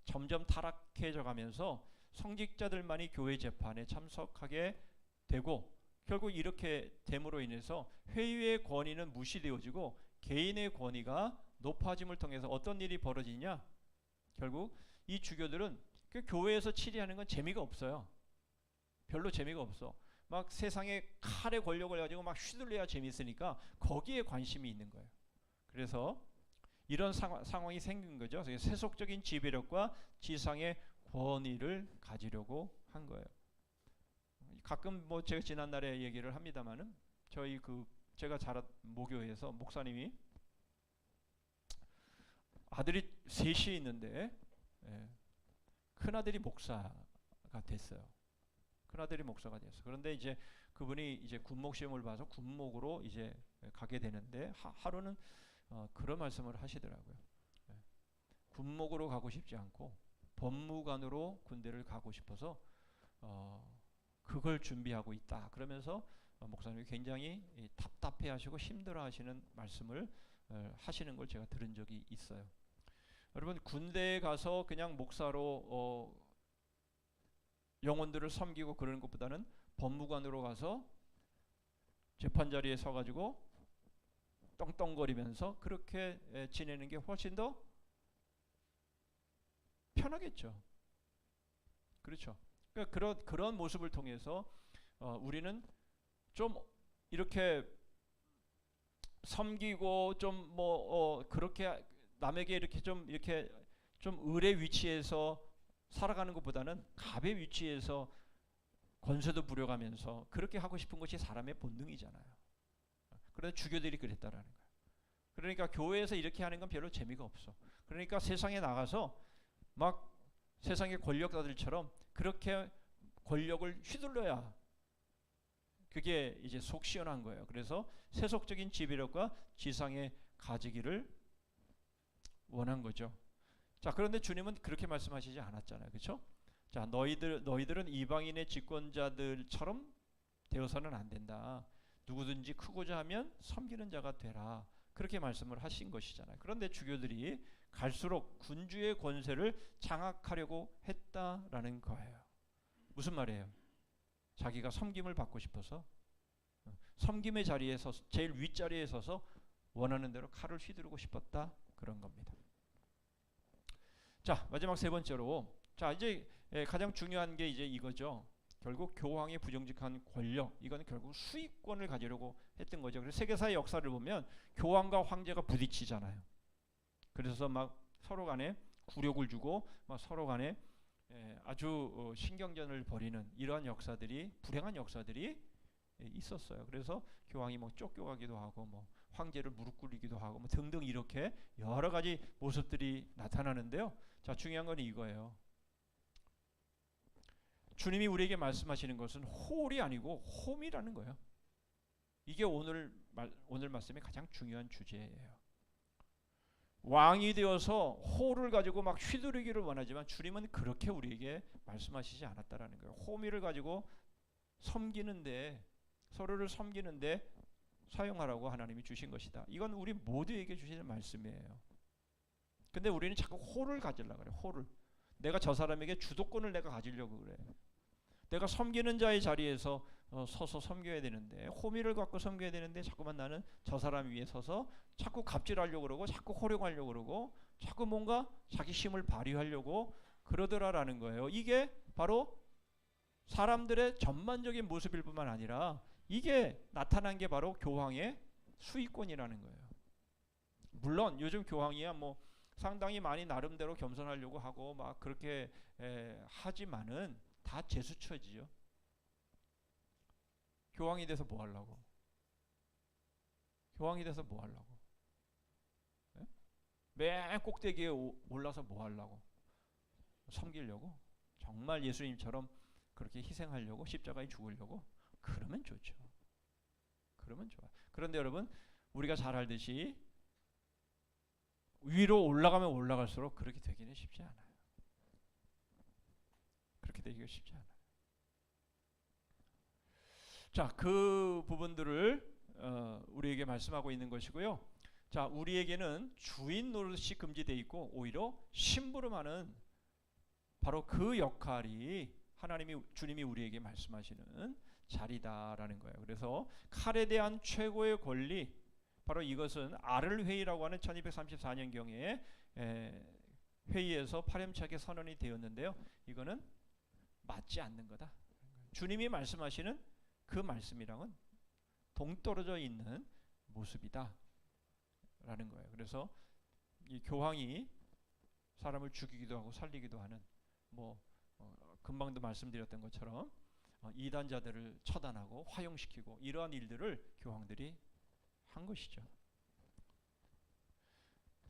점점 타락해져 가면서 성직자들만이 교회 재판에 참석하게 되고, 결국 이렇게 됨으로 인해서 회의의 권위는 무시되어지고 개인의 권위가 높아짐을 통해서 어떤 일이 벌어지냐, 결국 이 주교들은 그 교회에서 치리하는 건 재미가 없어요. 별로 재미가 없어. 막 세상에 칼의 권력을 가지고 막 휘둘려야 재미있으니까 거기에 관심이 있는 거예요. 그래서 이런 상황이 생긴 거죠. 세속적인 지배력과 지상의 권위를 가지려고 한 거예요. 가끔 뭐 제가 지난날에 얘기를 합니다만은 저희 제가 자란 모교에서 목사님이 아들이 셋이 있는데 큰 아들이 목사가 됐어요. 큰 아들이 목사가 됐어요. 그런데 이제 그분이 이제 군목 시험을 봐서 군목으로 이제 가게 되는데 하루는 그런 말씀을 하시더라고요. 군목으로 가고 싶지 않고 법무관으로 군대를 가고 싶어서 그걸 준비하고 있다. 그러면서 목사님이 굉장히 답답해하시고 힘들어하시는 말씀을 하시는 걸 제가 들은 적이 있어요. 여러분, 군대에 가서 그냥 목사로 영혼들을 섬기고 그러는 것보다는 법무관으로 가서 재판 자리에 서가지고 떵떵거리면서 그렇게 지내는 게 훨씬 더 편하겠죠. 그렇죠. 그러니까 그런 모습을 통해서 우리는 좀 이렇게 섬기고 좀 그렇게 남에게 이렇게 좀 을의 위치에서 살아가는 것보다는 갑의 위치에서 권세도 부려가면서 그렇게 하고 싶은 것이 사람의 본능이잖아요. 그런데 주교들이 그랬다라는 거예요. 그러니까 교회에서 이렇게 하는 건 별로 재미가 없어. 그러니까 세상에 나가서 막 세상의 권력자들처럼 그렇게 권력을 휘둘러야 그게 이제 속 시원한 거예요. 그래서 세속적인 지배력과 지상의 가지기를 원한 거죠. 자, 그런데 주님은 그렇게 말씀하시지 않았잖아요. 그렇죠? 자, 너희들은 이방인의 집권자들처럼 되어서는 안 된다. 누구든지 크고자 하면 섬기는 자가 되라. 그렇게 말씀을 하신 것이잖아요. 그런데 주교들이 갈수록 군주의 권세를 장악하려고 했다라는 거예요. 무슨 말이에요? 자기가 섬김을 받고 싶어서 섬김의 자리에 서서 제일 윗자리에 서서 원하는 대로 칼을 휘두르고 싶었다, 그런 겁니다. 자, 마지막 세 번째로, 자, 이제 가장 중요한 게 이제 이거죠. 결국 교황의 부정직한 권력, 이건 결국 수익권을 가지려고 했던 거죠. 그래서 세계사의 역사를 보면 교황과 황제가 부딪히잖아요. 그래서 막 서로 간에 굴욕을 주고 막 서로 간에 아주 신경전을 벌이는 이러한 역사들이, 불행한 역사들이 있었어요. 그래서 교황이 뭐 쫓겨가기도 하고 뭐 황제를 무릎 꿇리기도 하고 뭐 등등 이렇게 여러 가지 모습들이 나타나는데요. 자, 중요한 건 이거예요. 주님이 우리에게 말씀하시는 것은 홀이 아니고 홈이라는 거예요. 이게 오늘 말씀의 가장 중요한 주제예요. 왕이 되어서 홀을 가지고 막 휘두르기를 원하지만 주님은 그렇게 우리에게 말씀하시지 않았다라는 거예요. 호미를 가지고 섬기는데, 서로를 섬기는데 사용하라고 하나님이 주신 것이다. 이건 우리 모두에게 주시는 말씀이에요. 근데 우리는 자꾸 호를 가지려고 그래. 호를. 내가 저 사람에게 주도권을 내가 가지려고 그래. 내가 섬기는 자의 자리에서 서서 섬겨야 되는데, 호미를 갖고 섬겨야 되는데 자꾸만 나는 저 사람 위에 서서 자꾸 갑질하려고 그러고 자꾸 호령하려고 그러고 자꾸 뭔가 자기 힘을 발휘하려고 그러더라라는 거예요. 이게 바로 사람들의 전반적인 모습일 뿐만 아니라 이게 나타난 게 바로 교황의 수익권이라는 거예요. 물론 요즘 교황이야 뭐 상당히 많이 나름대로 겸손하려고 하고 막 그렇게 하지만은 다 제수처지요. 교황이 돼서 뭐 하려고? 교황이 돼서 뭐 하려고? 예? 맨 꼭대기에 올라서 뭐 하려고? 섬기려고? 정말 예수님처럼 그렇게 희생하려고? 십자가에 죽으려고? 그러면 좋죠. 그러면 좋아. 그런데 여러분, 우리가 잘 알듯이 위로 올라가면 올라갈수록 그렇게 되기는 쉽지 않아요. 그렇게 되기가 쉽지 않아요. 자, 그 부분들을 우리에게 말씀하고 있는 것이고요. 자, 우리에게는 주인 노릇이 금지되어 있고 오히려 심부름하는 바로 그 역할이 주님이 우리에게 말씀하시는 자리다라는 거예요. 그래서 칼에 대한 최고의 권리, 바로 이것은 아를 회의라고 하는 1234년경에 회의에서 파렴치하게 선언이 되었는데요. 이거는 맞지 않는 거다. 주님이 말씀하시는 그 말씀이랑은 동떨어져 있는 모습이다 라는 거예요. 그래서 이 교황이 사람을 죽이기도 하고 살리기도 하는 금방도 말씀드렸던 것처럼 이단자들을 처단하고 화용시키고 이러한 일들을 교황들이 한 것이죠.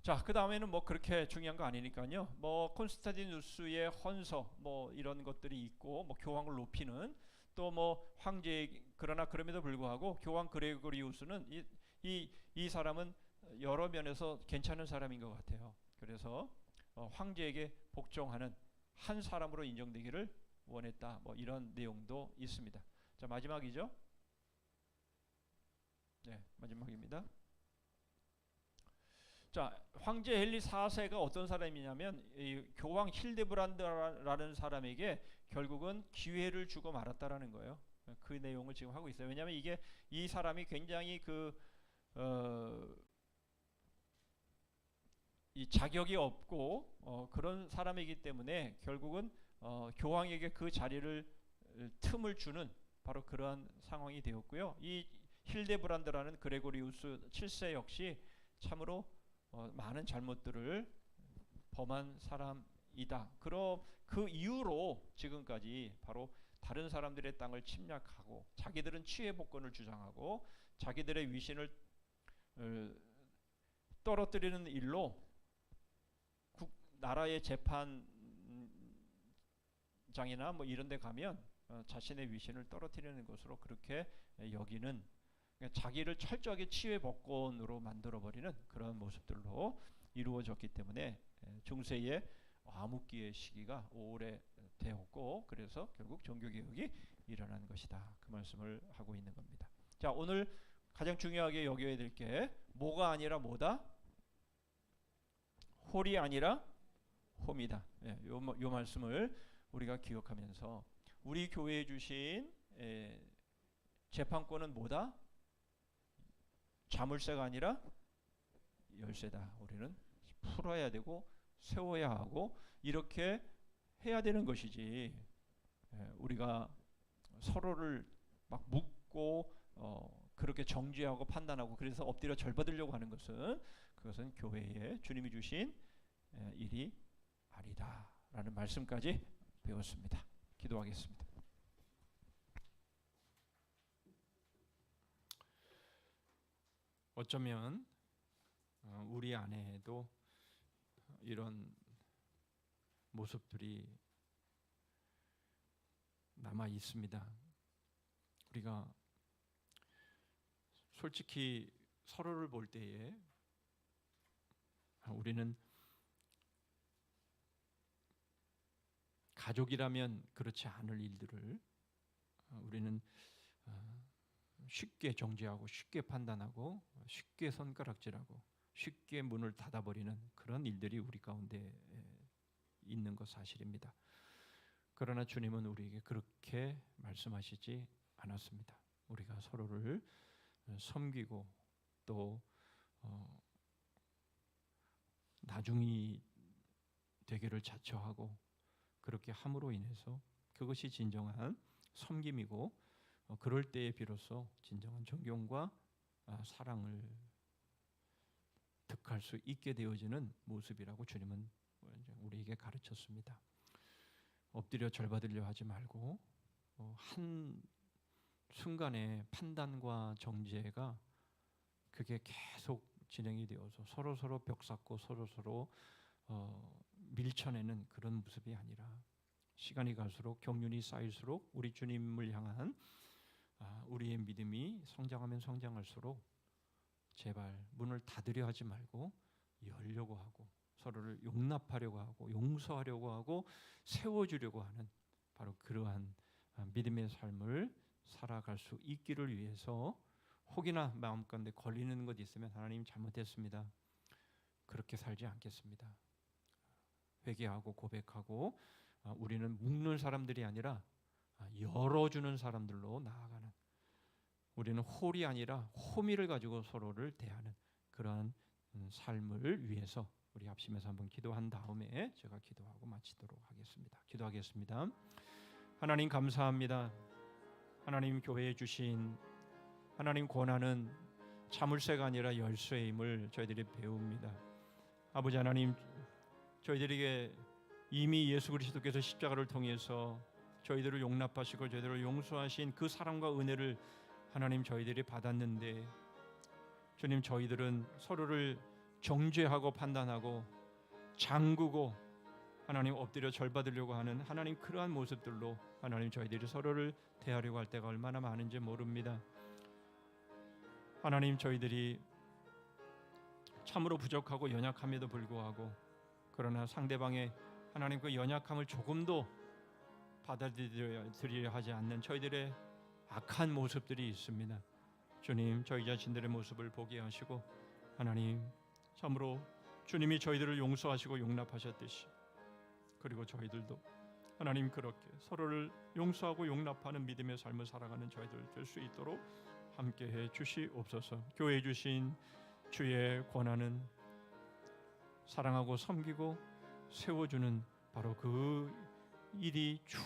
자, 그 다음에는 뭐 그렇게 중요한 거 아니니까요. 뭐 콘스탄티누스의 헌서 이런 것들이 있고 교황을 높이는 또 황제, 그러나 그럼에도 불구하고 교황 그레고리우스는 이 사람은 여러 면에서 괜찮은 사람인 것 같아요. 그래서 황제에게 복종하는 한 사람으로 인정되기를 원했다. 이런 내용도 있습니다. 자, 마지막이죠. 네, 마지막입니다. 자, 황제 헨리 4세가 어떤 사람이냐면 이 교황 힐데브란드라는 사람에게 결국은 기회를 주고 말았다라는 거예요. 그 내용을 지금 하고 있어요. 왜냐하면 이 사람이 굉장히 이 자격이 없고 그런 사람이기 때문에 결국은 교황에게 그 자리를 틈을 주는 바로 그러한 상황이 되었고요. 이 힐데브란드라는 그레고리우스 7세 역시 참으로 많은 잘못들을 범한 사람이다. 그 이후로 지금까지 바로 다른 사람들의 땅을 침략하고 자기들은 치외 복권을 주장하고 자기들의 위신을 떨어뜨리는 일로 나라의 재판장이나 이런 데 가면 자신의 위신을 떨어뜨리는 것으로 그렇게 여기는, 자기를 철저하게 치외 복권으로 만들어버리는 그런 모습들로 이루어졌기 때문에 중세의 암흑기의 시기가 오래 되었고, 그래서 결국 종교개혁이 일어난 것이다. 그 말씀을 하고 있는 겁니다. 자, 오늘 가장 중요하게 여겨야 될 게 뭐가 아니라 뭐다? 홀이 아니라 홈이다. 요 말씀을 우리가 기억하면서 우리 교회에 주신 재판권은 뭐다? 자물쇠가 아니라 열쇠다. 우리는 풀어야 되고 세워야 하고 이렇게 해야 되는 것이지, 우리가 서로를 막 묻고 그렇게 정죄하고 판단하고 그래서 엎드려 절받으려고 하는 그것은 교회에 주님이 주신 일이 아니다라는 말씀까지 배웠습니다. 기도하겠습니다. 어쩌면 우리 안에도 이런 모습들이 남아 있습니다. 우리가 솔직히 서로를 볼 때에 우리는 가족이라면 그렇지 않을 일들을 우리는 쉽게 정죄하고 쉽게 판단하고 쉽게 손가락질하고 쉽게 문을 닫아버리는 그런 일들이 우리 가운데 있는 것 사실입니다. 그러나 주님은 우리에게 그렇게 말씀하시지 않았습니다. 우리가 서로를 섬기고 또 나중이 되기를 자처하고 그렇게 함으로 인해서 그것이 진정한 섬김이고 그럴 때에 비로소 진정한 존경과 사랑을 득할 수 있게 되어지는 모습이라고 주님은 우리에게 가르쳤습니다. 엎드려 절받으려 하지 말고 한 순간의 판단과 정죄가 그게 계속 진행이 되어서 서로 벽 쌓고 서로 밀쳐내는 그런 모습이 아니라 시간이 갈수록 경륜이 쌓일수록 우리 주님을 향한 우리의 믿음이 성장하면 성장할수록 제발 문을 닫으려 하지 말고 열려고 하고 서로를 용납하려고 하고 용서하려고 하고 세워주려고 하는 바로 그러한 믿음의 삶을 살아갈 수 있기를 위해서 혹이나 마음 가운데 걸리는 것 있으면 하나님 잘못했습니다. 그렇게 살지 않겠습니다. 회개하고 고백하고 우리는 묶는 사람들이 아니라 열어주는 사람들로 나아가는 우리는 홀이 아니라 호미를 가지고 서로를 대하는 그러한 삶을 위해서 우리 합심해서 한번 기도한 다음에 제가 기도하고 마치도록 하겠습니다. 기도하겠습니다. 하나님 감사합니다. 하나님 교회에 주신 하나님 권한은 자물쇠가 아니라 열쇠임을 저희들이 배웁니다. 아버지 하나님 저희들에게 이미 예수 그리스도께서 십자가를 통해서 저희들을 용납하시고 저희들을 용서하신 그 사랑과 은혜를 하나님 저희들이 받았는데 주님 저희들은 서로를 정죄하고 판단하고 장구고 하나님 엎드려 절받으려고 하는 하나님 그러한 모습들로 하나님 저희들이 서로를 대하려고 할 때가 얼마나 많은지 모릅니다. 하나님 저희들이 참으로 부족하고 연약함에도 불구하고 그러나 상대방의 하나님 그 연약함을 조금도 받아들이려 하지 않는 저희들의 악한 모습들이 있습니다. 주님 저희 자신들의 모습을 보게 하시고 하나님 참으로 주님이 저희들을 용서하시고 용납하셨듯이 그리고 저희들도 하나님 그렇게 서로를 용서하고 용납하는 믿음의 삶을 살아가는 저희들 될 수 있도록 함께해 주시옵소서. 교회에 주신 주의 권한은 사랑하고 섬기고 세워주는 바로 그 일이 주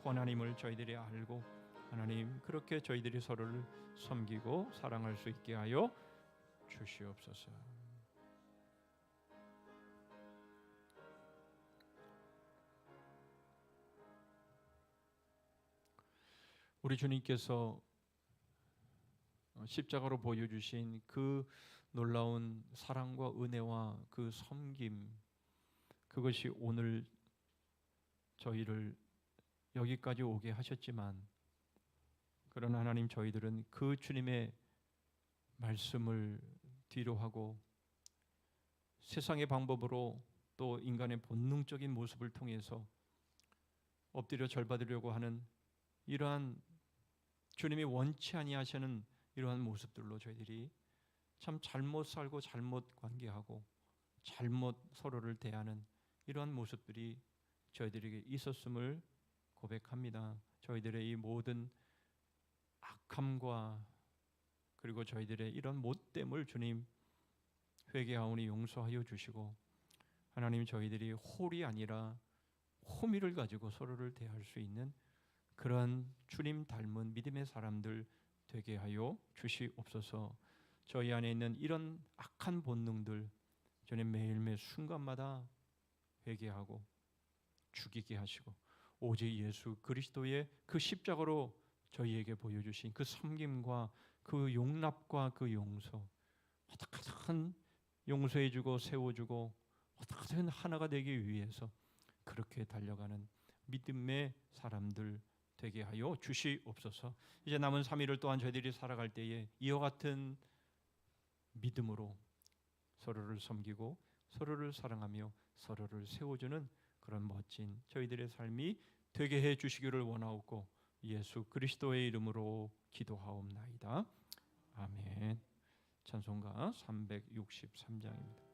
권한임을 저희들이 알고 하나님 그렇게 저희들이 서로를 섬기고 사랑할 수 있게 하여 주시옵소서. 우리 주님께서 십자가로 보여주신 그 놀라운 사랑과 은혜와 그 섬김 그것이 오늘 저희를 여기까지 오게 하셨지만 그러나 하나님 저희들은 그 주님의 말씀을 뒤로 하고 세상의 방법으로 또 인간의 본능적인 모습을 통해서 엎드려 절받으려고 하는 이러한 주님이 원치 아니하시는 이러한 모습들로 저희들이 참 잘못 살고 잘못 관계하고 잘못 서로를 대하는 이러한 모습들이 저희들에게 있었음을 고백합니다. 저희들의 이 모든 악함과 그리고 저희들의 이런 못됨을 주님 회개하오니 용서하여 주시고 하나님 저희들이 홀이 아니라 호미를 가지고 서로를 대할 수 있는 그런 주님 닮은 믿음의 사람들 되게 하여 주시옵소서. 저희 안에 있는 이런 악한 본능들 주님 매일매일 순간마다 회개하고 죽이게 하시고 오직 예수 그리스도의 그 십자가로 저희에게 보여주신 그 섬김과 그 용납과 그 용서 어떻게든 용서해주고 세워주고 어떻게든 하나가 되기 위해서 그렇게 달려가는 믿음의 사람들 되게 하여 주시옵소서. 이제 남은 3일을 또한 저희들이 살아갈 때에 이와 같은 믿음으로 서로를 섬기고 서로를 사랑하며 서로를 세워주는 그런 멋진 저희들의 삶이 되게 해 주시기를 원하옵고 예수 그리스도의 이름으로 기도하옵나이다. 아멘. 찬송가 363장입니다.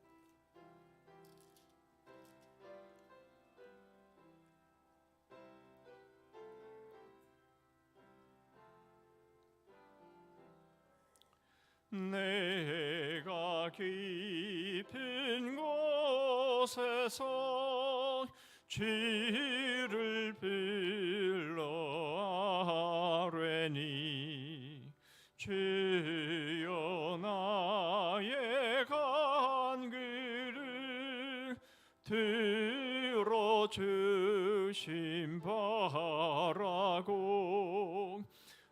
내가 깊은 곳에서 주를 불러 아뢰니 주여 나의 간구를 들어주심 바라고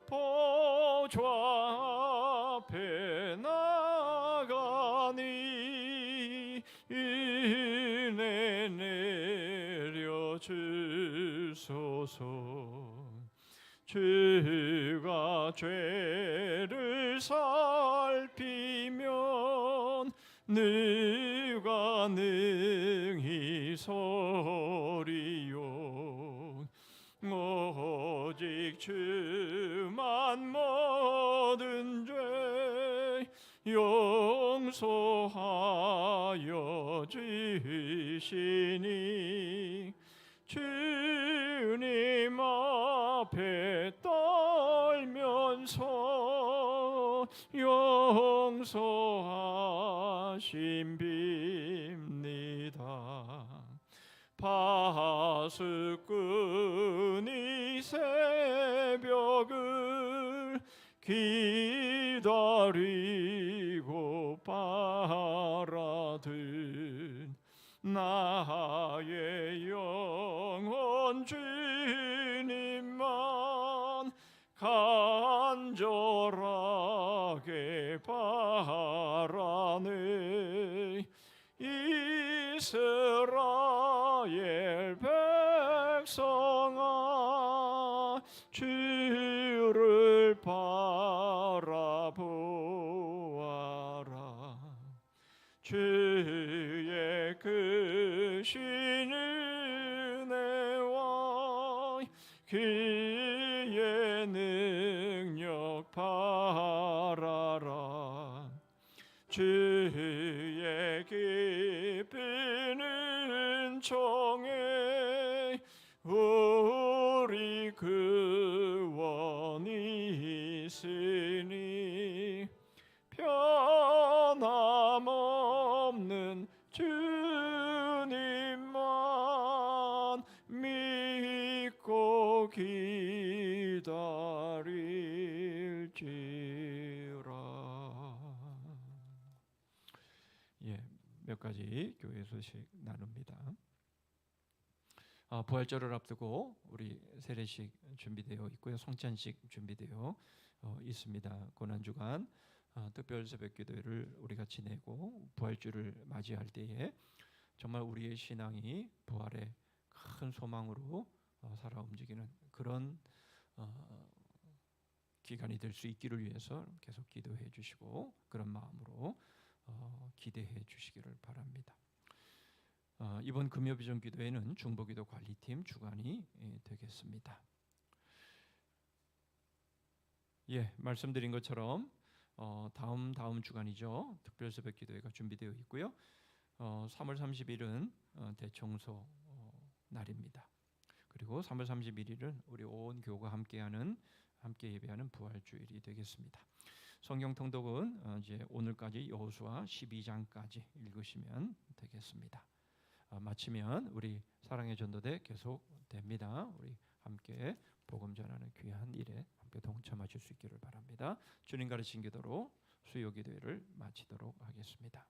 보좌 앞에 나가니 은혜 내려주소서. 주가 죄를 살피면 누가 능히 서리요. 오직 주만 모든 죄 용서하여 주시니 주님 앞에 떨면서 용서하심 빕니다. 파수꾼이 새벽을 기다리고 바라듯 나의 영혼 주님만 간절하게 바라네. 이스라엘 백성아 주를 바라보아라. 주의 크신 은혜와 그의 능력 바라라. 주의 깊은 은총에 우리 구원이 있으니 변함없는 주님만 믿고 기다릴지라. 예, 몇 가지 교회 소식 나눕니다. 부활절을 앞두고 우리 세례식 준비되어 있고요, 성찬식 준비되어 있습니다. 고난주간 특별 새벽기도회를 우리가 지내고 부활주를 맞이할 때에 정말 우리의 신앙이 부활의 큰 소망으로 살아 움직이는 그런 기간이 될 수 있기를 위해서 계속 기도해 주시고 그런 마음으로 기대해 주시기를 바랍니다. 이번 금요비전 기도회는 중보기도 관리팀 주관이 되겠습니다. 예, 말씀드린 것처럼 다음 주간이죠. 특별 새벽 기도회가 준비되어 있고요. 3월 30일은 대청소 날입니다. 그리고 3월 31일은 우리 온 교가 함께 예배하는 부활주일이 되겠습니다. 성경 통독은 이제 오늘까지 여호수아 12장까지 읽으시면 되겠습니다. 마치면 우리 사랑의 전도대 계속 됩니다. 우리 함께 복음 전하는 귀한 일에 함께 동참하실 수 있기를 바랍니다. 주님 가르친 기도로 수요 기도회를 마치도록 하겠습니다.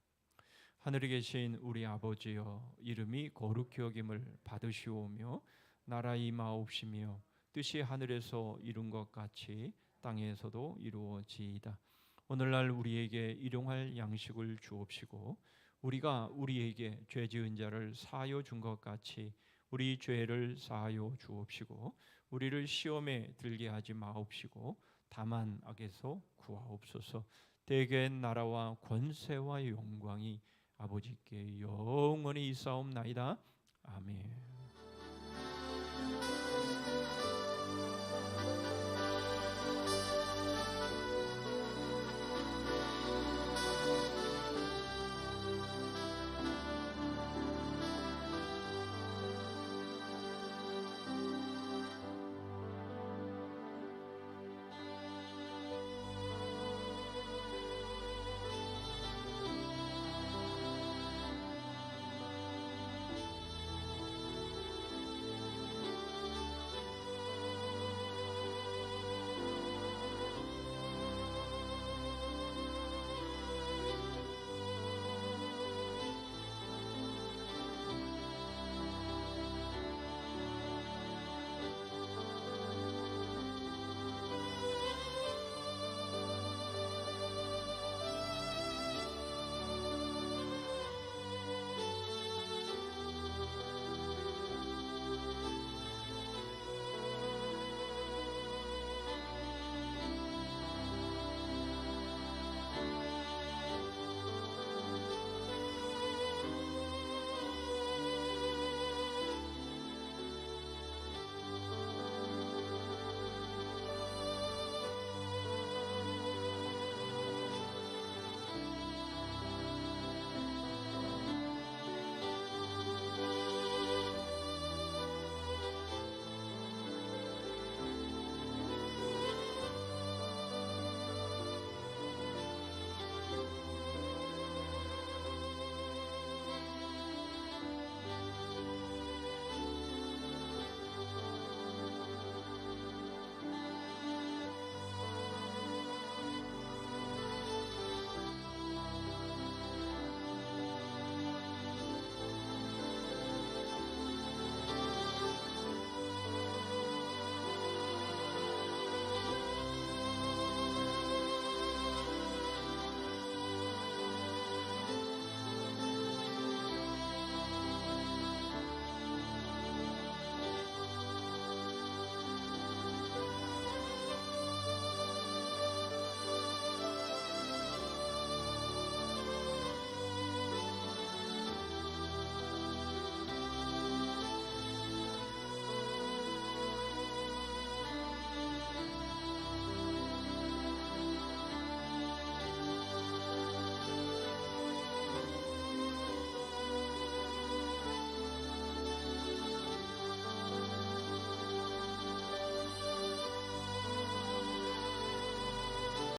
하늘에 계신 우리 아버지여, 이름이 거룩히 여김을 받으시오며 나라 임하옵시며 뜻이 하늘에서 이룬 것 같이 땅에서도 이루어지이다. 오늘날 우리에게 일용할 양식을 주옵시고 우리가 우리에게 죄 지은 자를 사하여 준 것 같이 우리 죄를 사하여 주옵시고 우리를 시험에 들게 하지 마옵시고 다만 악에서 구하옵소서. 대개 나라와 권세와 영광이 아버지께 영원히 있사옵나이다. 아멘.